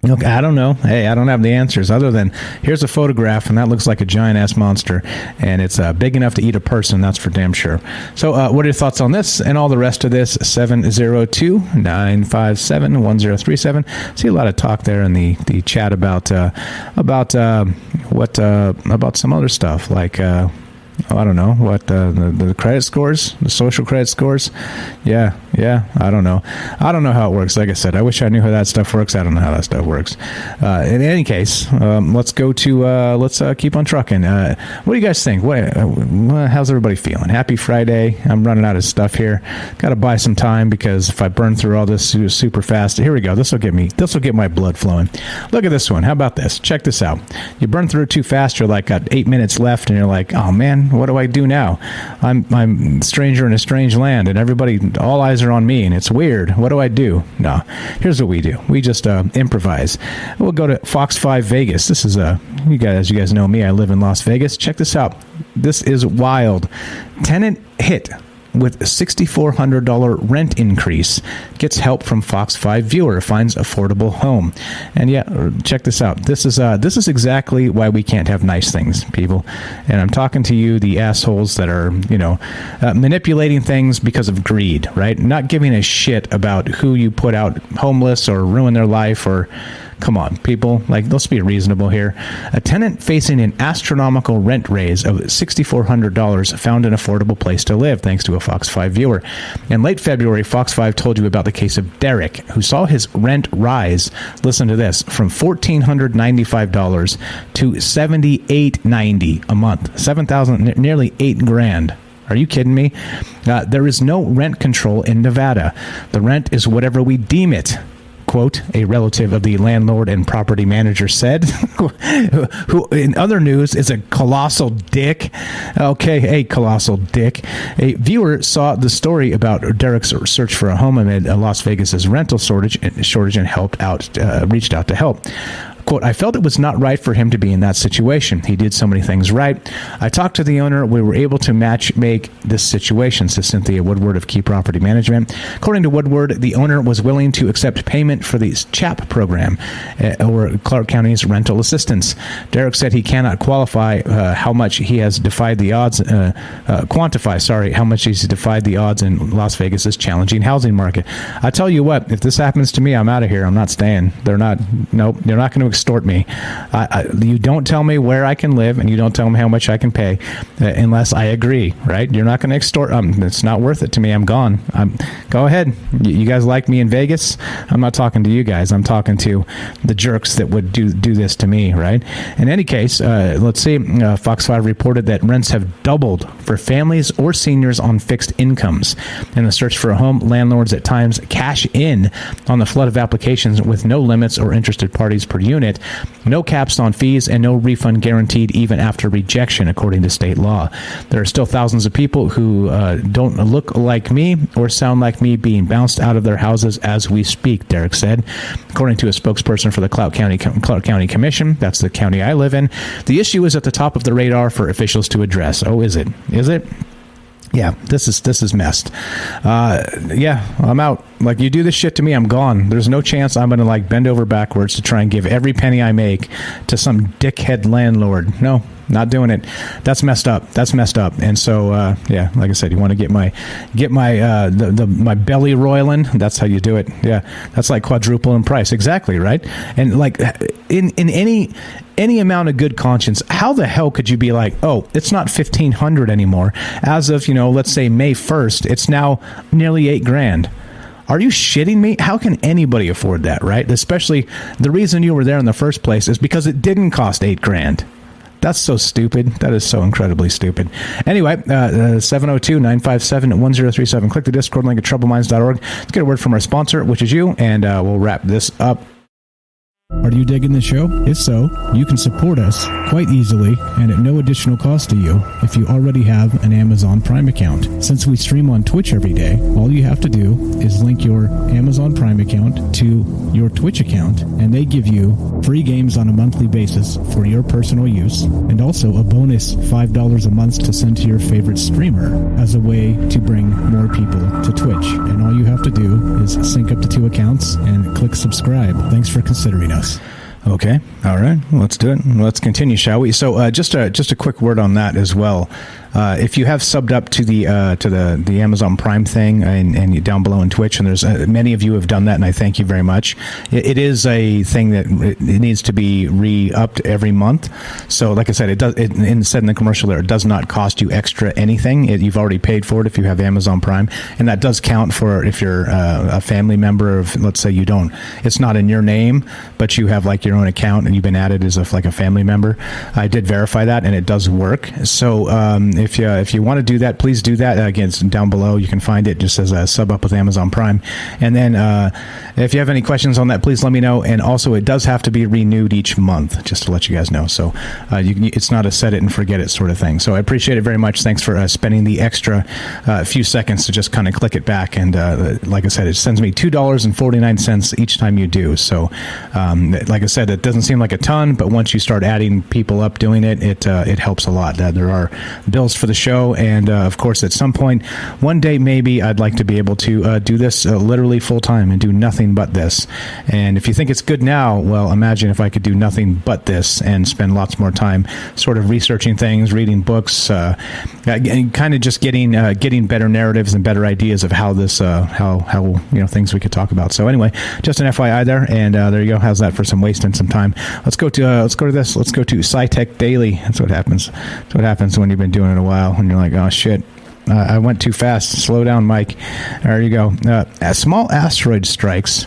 Speaker 1: Look, I don't know. Hey, I don't have the answers other than here's a photograph, and that looks like a giant-ass monster, and it's big enough to eat a person, that's for damn sure. So what are your thoughts on this and all the rest of this? 702-957-1037. See a lot of talk there in the chat about some other stuff, like... I don't know what the credit scores, the social credit scores. Yeah, I don't know how it works. Like I said, I wish I knew how that stuff works. I don't know how that stuff works. In any case, let's go to let's keep on trucking. What do you guys think? How's everybody feeling? Happy Friday. I'm running out of stuff here. Got to buy some time because if I burn through all this super fast, here we go. This will get my blood flowing. Look at this one. How about this? Check this out. You burn through it too fast. You're like got 8 minutes left, and you're like, oh man. What do I do now? I'm a stranger in a strange land, and all eyes are on me, and it's weird. What do I do? No. Here's what we do. We just improvise. We'll go to Fox 5 Vegas. This is you guys know me. I live in Las Vegas. Check this out. This is wild. Tenant hit with $6,400 rent increase, gets help from Fox 5 viewer, finds affordable home. And yeah, check this out. This is exactly why we can't have nice things, people. And I'm talking to you, the assholes that are, manipulating things because of greed, right? Not giving a shit about who you put out homeless or ruin their life or... Come on, people. Let's be reasonable here. A tenant facing an astronomical rent raise of $6,400 found an affordable place to live, thanks to a Fox 5 viewer. In late February, Fox 5 told you about the case of Derek, who saw his rent rise, listen to this, from $1,495 to $7,890 a month. $7,000, nearly $8,000. Are you kidding me? There is no rent control in Nevada. The rent is whatever we deem it. Quote, a relative of the landlord and property manager said, who in other news is a colossal dick. Okay, hey, colossal dick. A viewer saw the story about Derek's search for a home amid Las Vegas's rental shortage and reached out to help. Quote, I felt it was not right for him to be in that situation. He did so many things right. I talked to the owner. We were able to make this situation, says Cynthia Woodward of Key Property Management. According to Woodward, the owner was willing to accept payment for the CHAP program, or Clark County's rental assistance. Derek said he cannot quantify how much he's defied the odds in Las Vegas's challenging housing market. I tell you what, if this happens to me, I'm out of here. I'm not staying. They're not going to extort me. You don't tell me where I can live, and you don't tell me how much I can pay unless I agree, right? You're not going to extort. It's not worth it to me. I'm gone. Go ahead. You guys like me in Vegas? I'm not talking to you guys. I'm talking to the jerks that would do this to me, right? In any case, let's see. Fox 5 reported that rents have doubled for families or seniors on fixed incomes. In the search for a home, landlords at times cash in on the flood of applications with no limits or interested parties per unit, no caps on fees, and no refund guaranteed even after rejection, according to state law. There are still thousands of people who don't look like me or sound like me being bounced out of their houses as we speak, Derek said. According to a spokesperson for the Clark County Commission, that's the county I live in, the issue is at the top of the radar for officials to address. Oh, is it? Is it? Yeah, this is messed. Yeah, I'm out. Like, you do this shit to me, I'm gone. There's no chance I'm going to like bend over backwards to try and give every penny I make to some dickhead landlord. No, not doing it. That's messed up. That's messed up. And so, yeah, like I said, you want to get my my belly roiling. That's how you do it. Yeah, that's like quadruple in price. Exactly, right? And like in any amount of good conscience, how the hell could you be like, oh, it's not $1,500 anymore? As of, let's say May 1st, it's now nearly $8,000. Are you shitting me? How can anybody afford that, right? Especially the reason you were there in the first place is because it didn't cost $8,000. That's so stupid. That is so incredibly stupid. Anyway, 702-957-1037. Click the Discord link at troubleminds.org. Let's get a word from our sponsor, which is you, and we'll wrap this up.
Speaker 2: Are you digging the show? If so, you can support us quite easily and at no additional cost to you if you already have an Amazon Prime account. Since we stream on Twitch every day, all you have to do is link your Amazon Prime account to your Twitch account, and they give you free games on a monthly basis for your personal use, and also a bonus $5 a month to send to your favorite streamer as a way to bring more people to Twitch. And all you have to do is sync up to 2 accounts and click subscribe. Thanks for considering us.
Speaker 1: Okay. All right. Let's do it. Let's continue, shall we? So just a quick word on that as well. If you have subbed up to the Amazon Prime thing and you down below in Twitch, and there's many of you have done that, and I thank you very much. It is a thing that it needs to be re-upped every month. So, like I said, it said in the commercial there, it does not cost you extra anything. You've already paid for it if you have Amazon Prime, and that does count for if you're a family member of, let's say you don't. It's not in your name, but you have like your own account and you've been added as a family member. I did verify that, and it does work. So if you want to do that, please do that. Again, it's down below. You can find it just as a sub up with Amazon Prime. And then if you have any questions on that, please let me know. And also, it does have to be renewed each month, just to let you guys know. So it's not a set it and forget it sort of thing. So I appreciate it very much. Thanks for spending the extra few seconds to just kind of click it back. And like I said, it sends me $2.49 each time you do. So like I said, it doesn't seem like a ton, but once you start adding people up doing it, it helps a lot. There are bills for the show, and of course, at some point, one day maybe I'd like to be able to do this literally full time and do nothing but this. And if you think it's good now, well, imagine if I could do nothing but this and spend lots more time sort of researching things, reading books, and kind of just getting better narratives and better ideas of how this how things we could talk about. So anyway, just an FYI there, and there you go. How's that for some wasting some time? Let's go to this. Let's go to SciTech Daily. That's what happens. That's what happens when you've been doing it a while, when you're like, oh shit, I went too fast. Slow down, Mike. There you go. A small asteroid strikes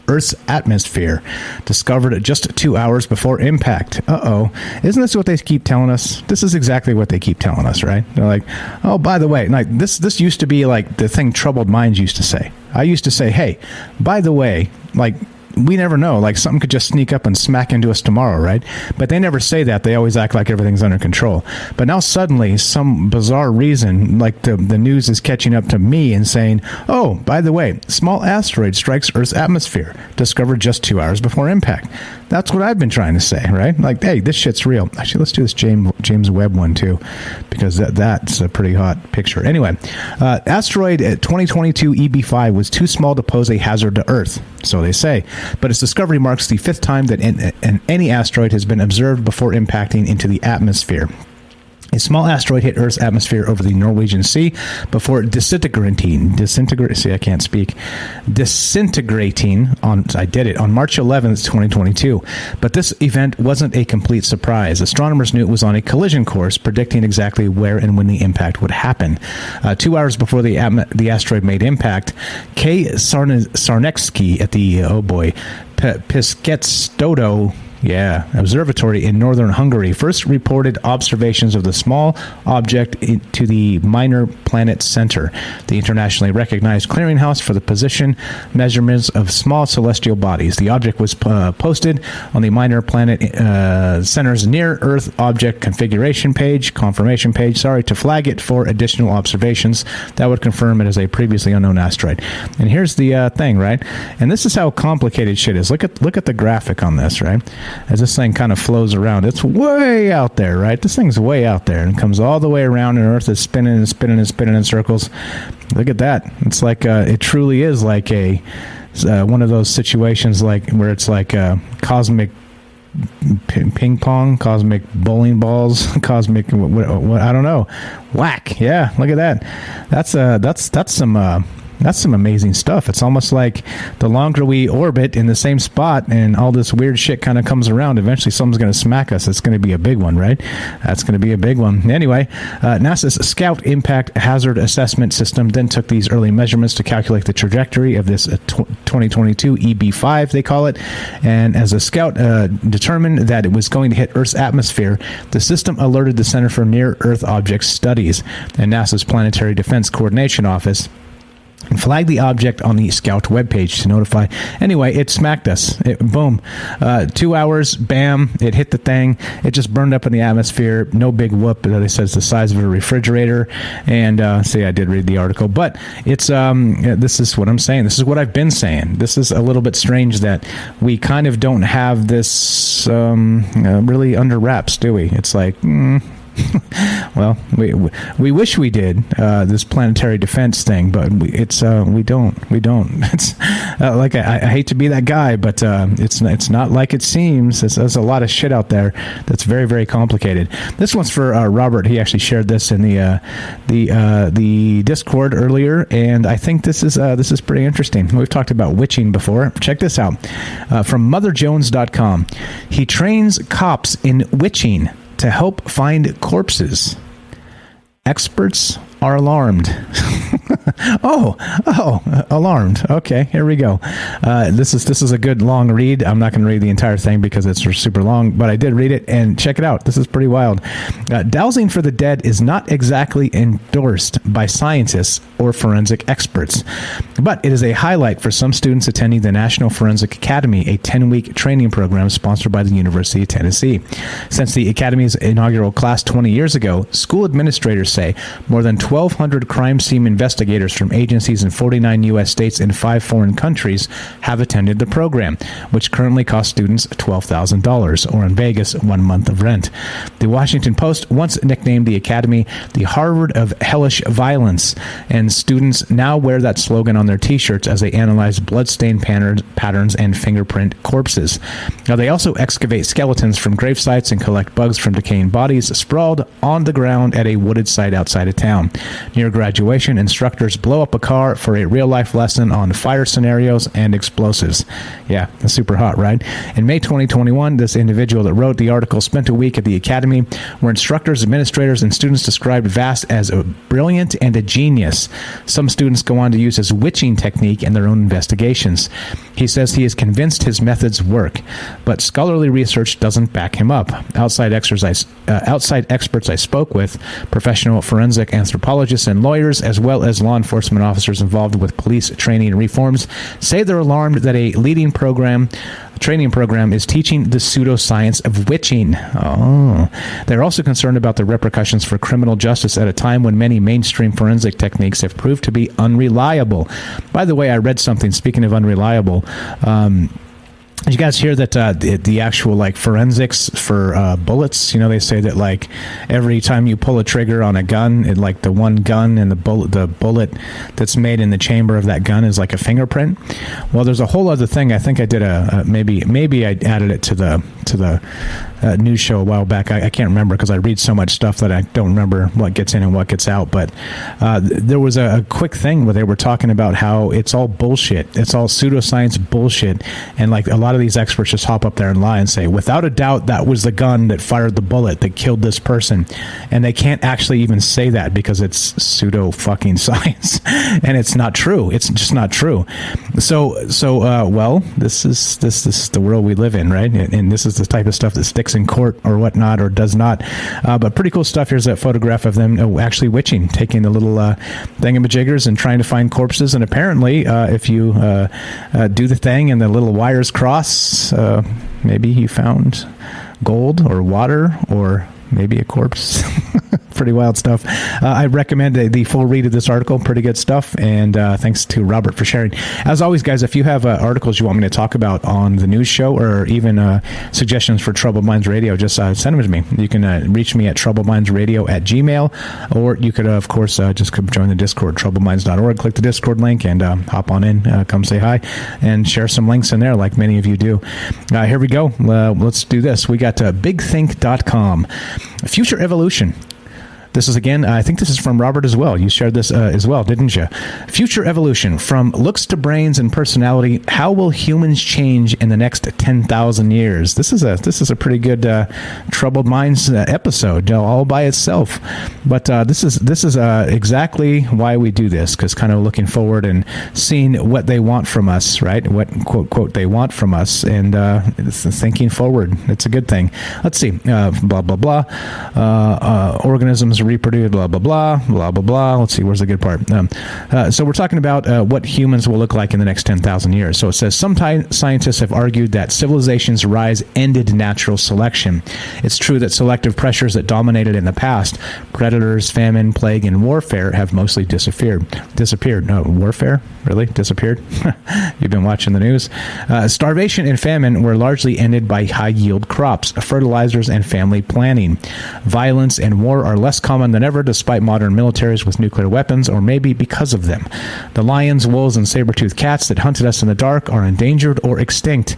Speaker 1: Earth's atmosphere, discovered just 2 hours before impact. Uh-oh. Isn't this what they keep telling us? This is exactly what they keep telling us, right? They're like, oh, by the way, like this used to be like the thing troubled minds used to say. I used to say, hey, by the way, like, we never know. Like, something could just sneak up and smack into us tomorrow, right? But they never say that. They always act like everything's under control. But now suddenly, some bizarre reason, like the news is catching up to me and saying, oh, by the way, small asteroid strikes Earth's atmosphere, discovered just 2 hours before impact. That's what I've been trying to say, right? Like, hey, this shit's real. Actually, let's do this James Webb one, too, because that's a pretty hot picture. Anyway, asteroid 2022 EB5 was too small to pose a hazard to Earth, so they say. But its discovery marks the 5th time that any asteroid has been observed before impacting into the atmosphere. A small asteroid hit Earth's atmosphere over the Norwegian Sea before disintegrating on March 11th, 2022. But this event wasn't a complete surprise. Astronomers knew it was on a collision course, predicting exactly where and when the impact would happen. 2 hours before the asteroid made impact, K. Sarnecki at the Dodo observatory in northern Hungary first reported observations of the small object to the Minor Planet Center, the internationally recognized clearinghouse for the position measurements of small celestial bodies. The object was posted on the Minor Planet Center's near-Earth object confirmation page, to flag it for additional observations that would confirm it as a previously unknown asteroid. And here's the thing, right? And this is how complicated shit is. Look at the graphic on this, right? as this thing kind of flows around. It's way out there, right? This thing's way out there and comes all the way around, and Earth is spinning and spinning and spinning in circles. Look at that. It's like it truly is like a one of those situations like where it's like cosmic ping pong, cosmic bowling balls, cosmic what I don't know, whack. Yeah, look at that. That's some amazing stuff. It's almost like the longer we orbit in the same spot and all this weird shit kind of comes around, eventually someone's going to smack us. It's going to be a big one, right? That's going to be a big one. Anyway, NASA's Scout Impact Hazard Assessment System then took these early measurements to calculate the trajectory of this 2022 EB5, they call it. And as the Scout determined that it was going to hit Earth's atmosphere, the system alerted the Center for Near-Earth Objects Studies and NASA's Planetary Defense Coordination Office and flagged the object on the Scout webpage to notify. Anyway, it smacked us. Boom. 2 hours, bam, it hit the thing. It just burned up in the atmosphere. No big whoop. They said it's the size of a refrigerator. And see, I did read the article. But it's this is what I'm saying. This is what I've been saying. This is a little bit strange that we kind of don't have this really under wraps, do we? It's like... well, we wish we did this planetary defense thing, but we don't. It's like I hate to be that guy, but it's not like it seems. There's a lot of shit out there that's very, very complicated. This one's for Robert. He actually shared this in the Discord earlier, and I think this is pretty interesting. We've talked about witching before. Check this out from MotherJones.com. He trains cops in witching to help find corpses. Experts are alarmed. Alarmed. Okay, here we go. This is a good long read. I'm not going to read the entire thing because it's super long, but I did read it, and check it out. This is pretty wild. Dowsing for the dead is not exactly endorsed by scientists or forensic experts, but it is a highlight for some students attending the National Forensic Academy, a 10-week training program sponsored by the University of Tennessee. Since the Academy's inaugural class 20 years ago, school administrators say more than 1,200 crime scene investigators from agencies in 49 U.S. states and 5 foreign countries have attended the program, which currently costs students $12,000, or in Vegas, 1 month of rent. The Washington Post once nicknamed the Academy the Harvard of Hellish Violence, and students now wear that slogan on their T-shirts as they analyze blood-stain patterns and fingerprint corpses. Now, they also excavate skeletons from grave sites and collect bugs from decaying bodies sprawled on the ground at a wooded site outside of town. Near graduation, instructors blow up a car for a real-life lesson on fire scenarios and explosives. Yeah, that's super hot, right? In May 2021, this individual that wrote the article spent a week at the Academy where instructors, administrators, and students described Vast as a brilliant and a genius. Some students go on to use his witching technique in their own investigations. He says he is convinced his methods work, but scholarly research doesn't back him up. Outside experts I spoke with, professional forensic anthropologists and lawyers, as well as law enforcement officers involved with police training and reforms, say they're alarmed that a leading training program is teaching the pseudoscience of witching. Oh. They're also concerned about the repercussions for criminal justice at a time when many mainstream forensic techniques have proved to be unreliable. By the way, I read something, speaking of unreliable, did you guys hear that the actual like forensics for bullets? You know, they say that like every time you pull a trigger on a gun, it like the one gun and the bullet that's made in the chamber of that gun is like a fingerprint. Well, there's a whole other thing. I think I did maybe I added it to the news show a while back. I can't remember because I read so much stuff that I don't remember what gets in and what gets out. But there was a quick thing where they were talking about how it's all bullshit. It's all pseudoscience bullshit, and like a lot of these experts just hop up there and lie and say, without a doubt, that was the gun that fired the bullet that killed this person. And they can't actually even say that because it's pseudo fucking science. And it's not true. It's just not true. So well, this is the world we live in, right? And this is the type of stuff that sticks in court or whatnot, or does not. But pretty cool stuff. Here's that photograph of them actually witching, taking the little thingamajiggers and trying to find corpses. And apparently, if you do the thing and the little wires cross, maybe he found gold or water or maybe a corpse. Pretty wild stuff. I recommend the full read of this article. Pretty good stuff. And thanks to Robert for sharing. As always, guys, if you have articles you want me to talk about on the news show or even suggestions for Troubled Minds Radio, just send them to me. You can reach me at troubledmindsradio@gmail, or you could, of course, just join the Discord, troubledminds.org. Click the Discord link and hop on in, come say hi, and share some links in there like many of you do. Here we go. Let's do this. We got bigthink.com. Future evolution. This is, again, I think this is from Robert as well. You shared this as well, didn't you? Future evolution. From looks to brains and personality, how will humans change in the next 10,000 years? This is a pretty good Troubled Minds episode, all by itself. But this is exactly why we do this, because kind of looking forward and seeing what they want from us, right? What, quote, they want from us, and thinking forward. It's a good thing. Let's see. Blah, blah, blah. Organisms reproduce, blah, blah, blah, blah, blah, blah. Let's see, where's the good part? So we're talking about what humans will look like in the next 10,000 years. So it says, some scientists have argued that civilization's rise ended natural selection. It's true that selective pressures that dominated in the past, predators, famine, plague, and warfare, have mostly disappeared. No, warfare? Really? Disappeared? You've been watching the news? Starvation and famine were largely ended by high-yield crops, fertilizers, and family planning. Violence and war are less common than ever, despite modern militaries with nuclear weapons, or maybe because of them. The lions, wolves, and saber-toothed cats that hunted us in the dark are endangered or extinct.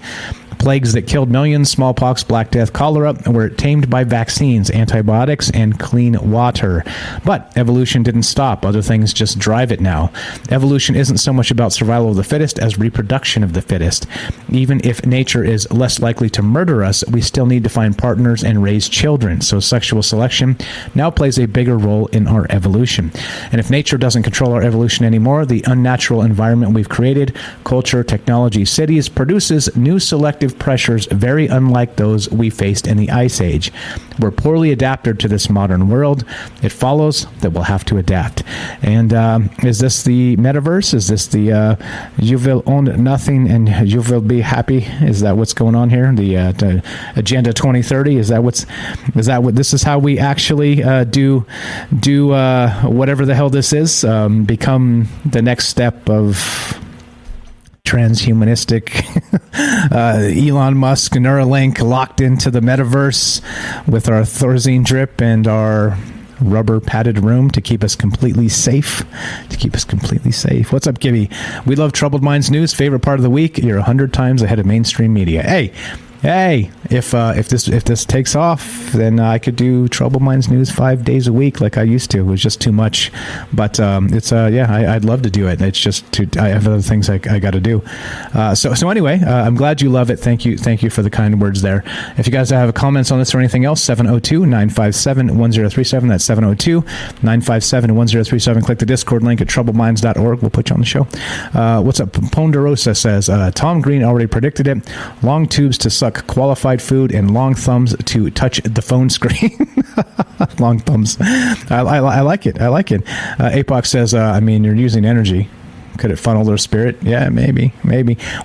Speaker 1: Plagues that killed millions, smallpox, Black Death, cholera, were tamed by vaccines, antibiotics, and clean water. But evolution didn't stop. Other things just drive it now. Evolution isn't so much about survival of the fittest as reproduction of the fittest. Even if nature is less likely to murder us, we still need to find partners and raise children. So sexual selection now plays a bigger role in our evolution. And if nature doesn't control our evolution anymore, the unnatural environment we've created, culture, technology, cities, produces new selective pressures very unlike those we faced in the Ice Age. We're poorly adapted to this modern world. It follows that we'll have to adapt. And is this the metaverse? Is this the you will own nothing and you will be happy? Is that what's going on here? The Agenda 2030? Is that what this is how we actually do whatever the hell this is? Become the next step of transhumanistic Elon Musk, Neuralink, locked into the metaverse with our Thorazine drip and our rubber padded room to keep us completely safe. What's up, Gibby? We love Troubled Minds News. Favorite part of the week. You're 100 times ahead of mainstream media. Hey, if this takes off, then I could do Troubled Minds News 5 days a week like I used to. It was just too much, but I'd love to do it. It's just I have other things I got to do. So anyway, I'm glad you love it. Thank you for the kind words there. If you guys have comments on this or anything else, 702-957-1037. That's 702-957-1037. Click the Discord link at troubledminds.org. We'll put you on the show. What's up? Ponderosa says Tom Green already predicted it. Long tubes to suck qualified food and long thumbs to touch the phone screen. Long thumbs. I like it. APOC says, you're using energy. Could it funnel their spirit? Yeah, maybe.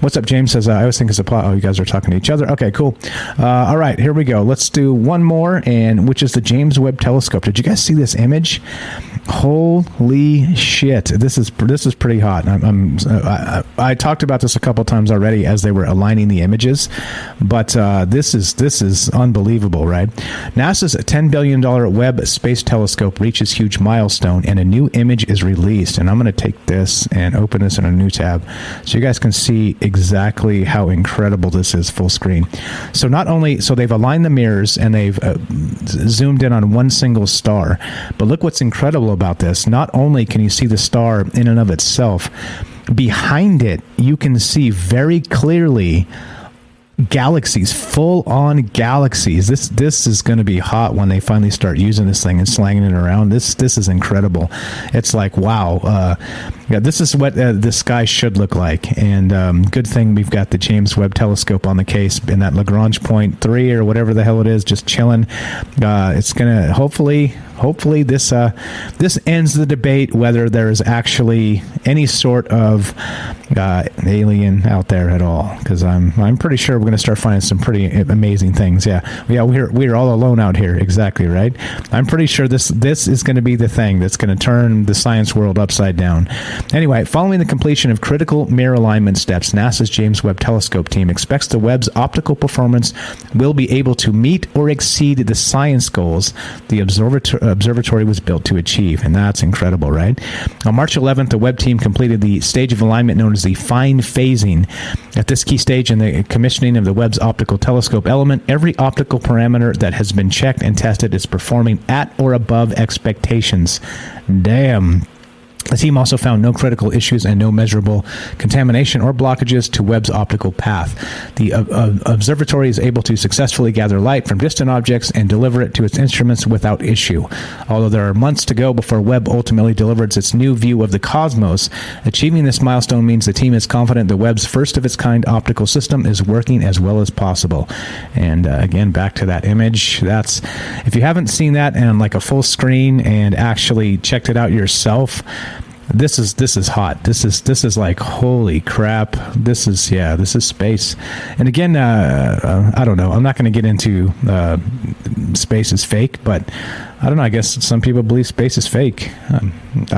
Speaker 1: What's up? James says, I always think it's a plot. Oh, you guys are talking to each other. Okay, cool. All right, here we go. Let's do one more, and which is the James Webb Telescope. Did you guys see this image? Holy shit! This is pretty hot. I talked about this a couple times already as they were aligning the images, but this is unbelievable, right? NASA's $10 billion Webb Space Telescope reaches huge milestone, and a new image is released. And I'm going to take this and open this in a new tab so you guys can see exactly how incredible this is full screen. So they've aligned the mirrors and they've zoomed in on one single star, but look what's incredible about this. Not only can you see the star in and of itself, behind it you can see very clearly galaxies, full-on galaxies. This is going to be hot when they finally start using this thing and slanging it around. This is incredible. It's like, wow. This is what the sky should look like. And good thing we've got the James Webb Telescope on the case in that Lagrange point 3 or whatever the hell it is, just chilling. It's going to hopefully this ends the debate whether there is actually any sort of alien out there at all, because I'm pretty sure we're going to start finding some pretty amazing things. Yeah, we're all alone out here. Exactly right. I'm pretty sure this is going to be the thing that's going to turn the science world upside down. Anyway, following the completion of critical mirror alignment steps, NASA's James Webb Telescope team expects the Webb's optical performance will be able to meet or exceed the science goals the observatory was built to achieve, and that's incredible, right? On March 11th, the Webb team completed the stage of alignment known as the fine phasing. At this key stage in the commissioning of the Webb's optical telescope element, every optical parameter that has been checked and tested is performing at or above expectations. Damn. The team also found no critical issues and no measurable contamination or blockages to Webb's optical path. The observatory is able to successfully gather light from distant objects and deliver it to its instruments without issue. Although there are months to go before Webb ultimately delivers its new view of the cosmos, achieving this milestone means the team is confident the Webb's first-of-its-kind optical system is working as well as possible. And again, back to that image. That's, if you haven't seen that on like a full screen and actually checked it out yourself, this is hot. This is like, holy crap. This is space. And again, I don't know. I'm not going to get into space is fake, but I don't know. I guess some people believe space is fake. I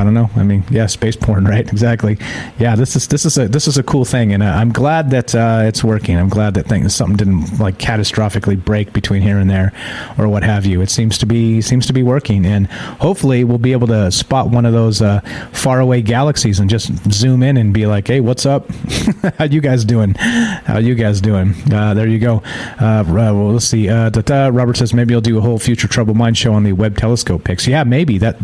Speaker 1: don't know. I mean, yeah, space porn, right? Exactly. Yeah, this is a cool thing, and I'm glad that it's working. I'm glad that something didn't like catastrophically break between here and there, or what have you. It seems to be working, and hopefully we'll be able to spot one of those faraway galaxies and just zoom in and be like, "Hey, what's up? How you guys doing? There you go. Well, let's see. Robert says maybe I'll do a whole Future Troubled Mind show on the Webb Telescope pics. Yeah, maybe that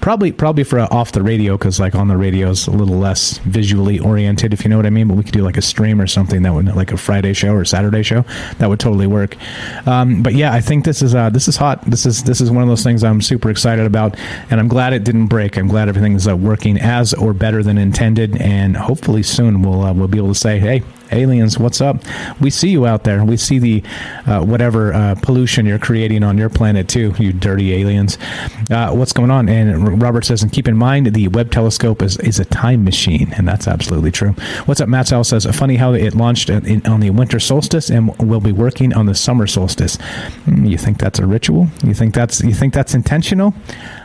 Speaker 1: probably for off the radio, because like on the radio is a little less visually oriented, if you know what I mean. But we could do like a stream or something that would, like a Friday show or Saturday show, that would totally work. But yeah, I think this is hot. This is one of those things I'm super excited about, and I'm glad it didn't break. I'm glad everything is working as or better than intended, and hopefully soon we'll be able to say, hey, aliens, what's up? We see you out there. We see the whatever pollution you're creating on your planet too, you dirty aliens. What's going on? And Robert says, and keep in mind, the Webb telescope is a time machine, and that's absolutely true. What's up? Matt Sal says, funny how it launched on the winter solstice and will be working on the summer solstice. You think that's a ritual? You think that's intentional?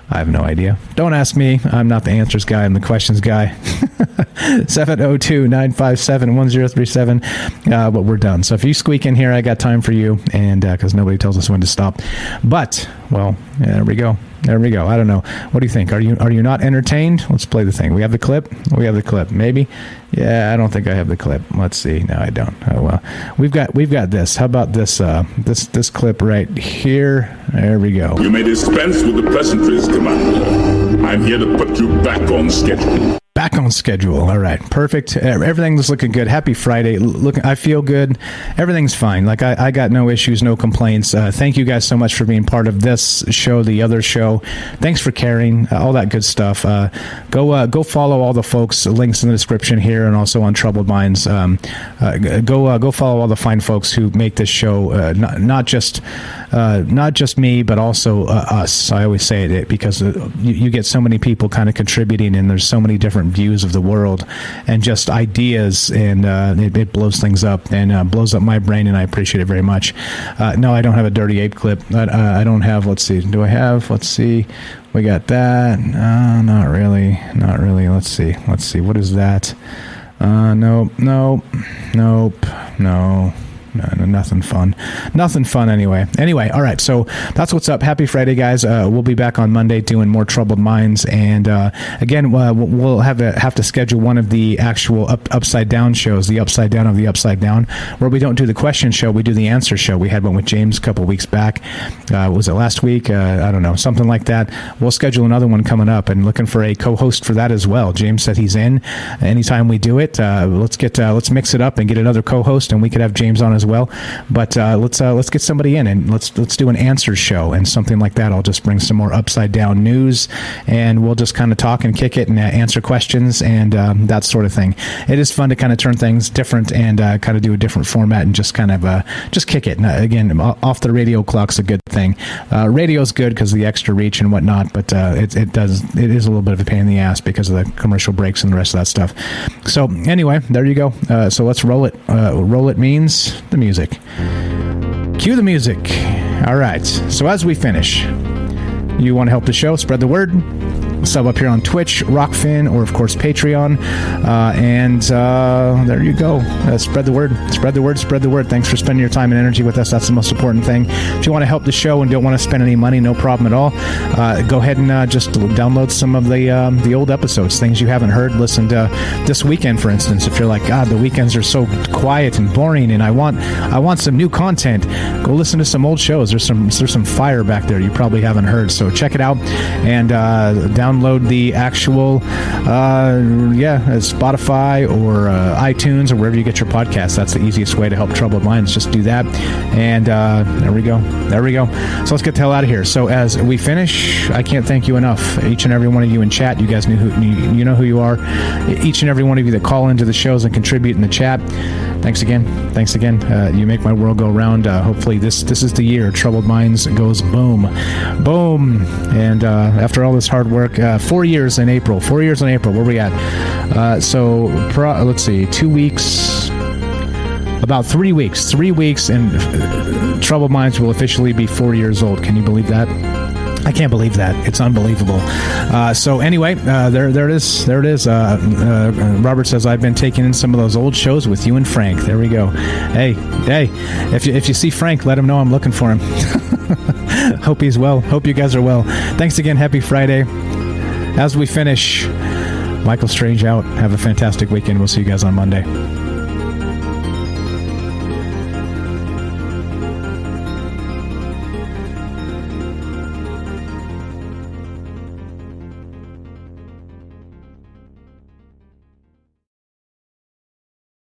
Speaker 1: I have no idea. Don't ask me. I'm not the answers guy. I'm the questions guy. 702-957-1037. But we're done. So if you squeak in here, I got time for you, and because nobody tells us when to stop. But, well, there we go. I don't know. What do you think? Are you not entertained? Let's play the thing. We have the clip? We have the clip. Maybe? Yeah, I don't think I have the clip. Let's see. No, I don't. Oh well. We've got this. How about this this clip right here? There we go.
Speaker 3: You may dispense with the pleasantries, Commander. I'm here to put you back on schedule.
Speaker 1: Back on schedule. All right. Perfect. Everything's looking good. Happy Friday. Look, I feel good. Everything's fine. Like I got no issues, no complaints. Thank you guys so much for being part of this show, the other show. Thanks for caring, all that good stuff. Go follow all the folks. Links in the description here and also on Troubled Minds. Go follow all the fine folks who make this show, not just me, but also us. I always say it because you get so many people kind of contributing, and there's so many different views of the world and just ideas, and it blows things up and blows up my brain, and I appreciate it very much. No, I don't have a Dirty Ape clip. I don't have, let's see, do I have, let's see, we got that. Not really. Let's see, what is that? Nope. No, nothing fun anyway. All right, so that's what's up. Happy Friday, guys. We'll be back on Monday doing more Troubled Minds, and again, we'll have to schedule one of the actual upside down shows, the upside down of the upside down, where we don't do the question show, we do the answer show. We had one with James a couple weeks back. Was it last week? I don't know, something like that. We'll schedule another one coming up, and looking for a co-host for that as well. James said he's in anytime we do it. Let's mix it up and get another co-host, and we could have James on as as well. But let's get somebody in, and let's do an answer show and something like that. I'll just bring some more upside down news, and we'll just kind of talk and kick it and answer questions and that sort of thing. It is fun to kind of turn things different and kind of do a different format and just kind of just kick it. Now, again, off the radio clock's a good thing. Radio's good because of the extra reach and whatnot, but it is a little bit of a pain in the ass because of the commercial breaks and the rest of that stuff. So anyway, there you go. So let's roll it. Roll it means the music. Cue the music. All right. So as we finish, you want to help the show, spread the word. Sub up here on Twitch, Rockfin, or of course Patreon, and there you go. Spread the word, spread the word, spread the word. Thanks for spending your time and energy with us. That's the most important thing. If you want to help the show and don't want to spend any money, no problem at all. Go ahead and just download some of the old episodes, things you haven't heard. Listen to this weekend, for instance. If you're like, God, the weekends are so quiet and boring, and I want some new content, go listen to some old shows. There's some fire back there you probably haven't heard. So check it out and download the actual Spotify or iTunes or wherever you get your podcasts. That's the easiest way to help troubled minds. Just do that, and there we go. So let's get the hell out of here. So as we finish, I can't thank you enough. Each and every one of you in chat, you guys you know who you are. Each and every one of you that call into the shows and contribute in the chat, thanks again. You make my world go round. Hopefully this is the year Troubled Minds goes boom, and after all this hard work, 4 years in April. Where we at? Let's see, 2 weeks, about 3 weeks. 3 weeks, and Troubled Minds will officially be 4 years old. Can you believe that? I can't believe that. It's unbelievable. So anyway, there it is. Robert says, I've been taking in some of those old shows with you and Frank. There we go. Hey, if you see Frank, let him know I'm looking for him. Hope he's well. Hope you guys are well. Thanks again. Happy Friday. As we finish, Michael Strange out. Have a fantastic weekend. We'll see you guys on Monday.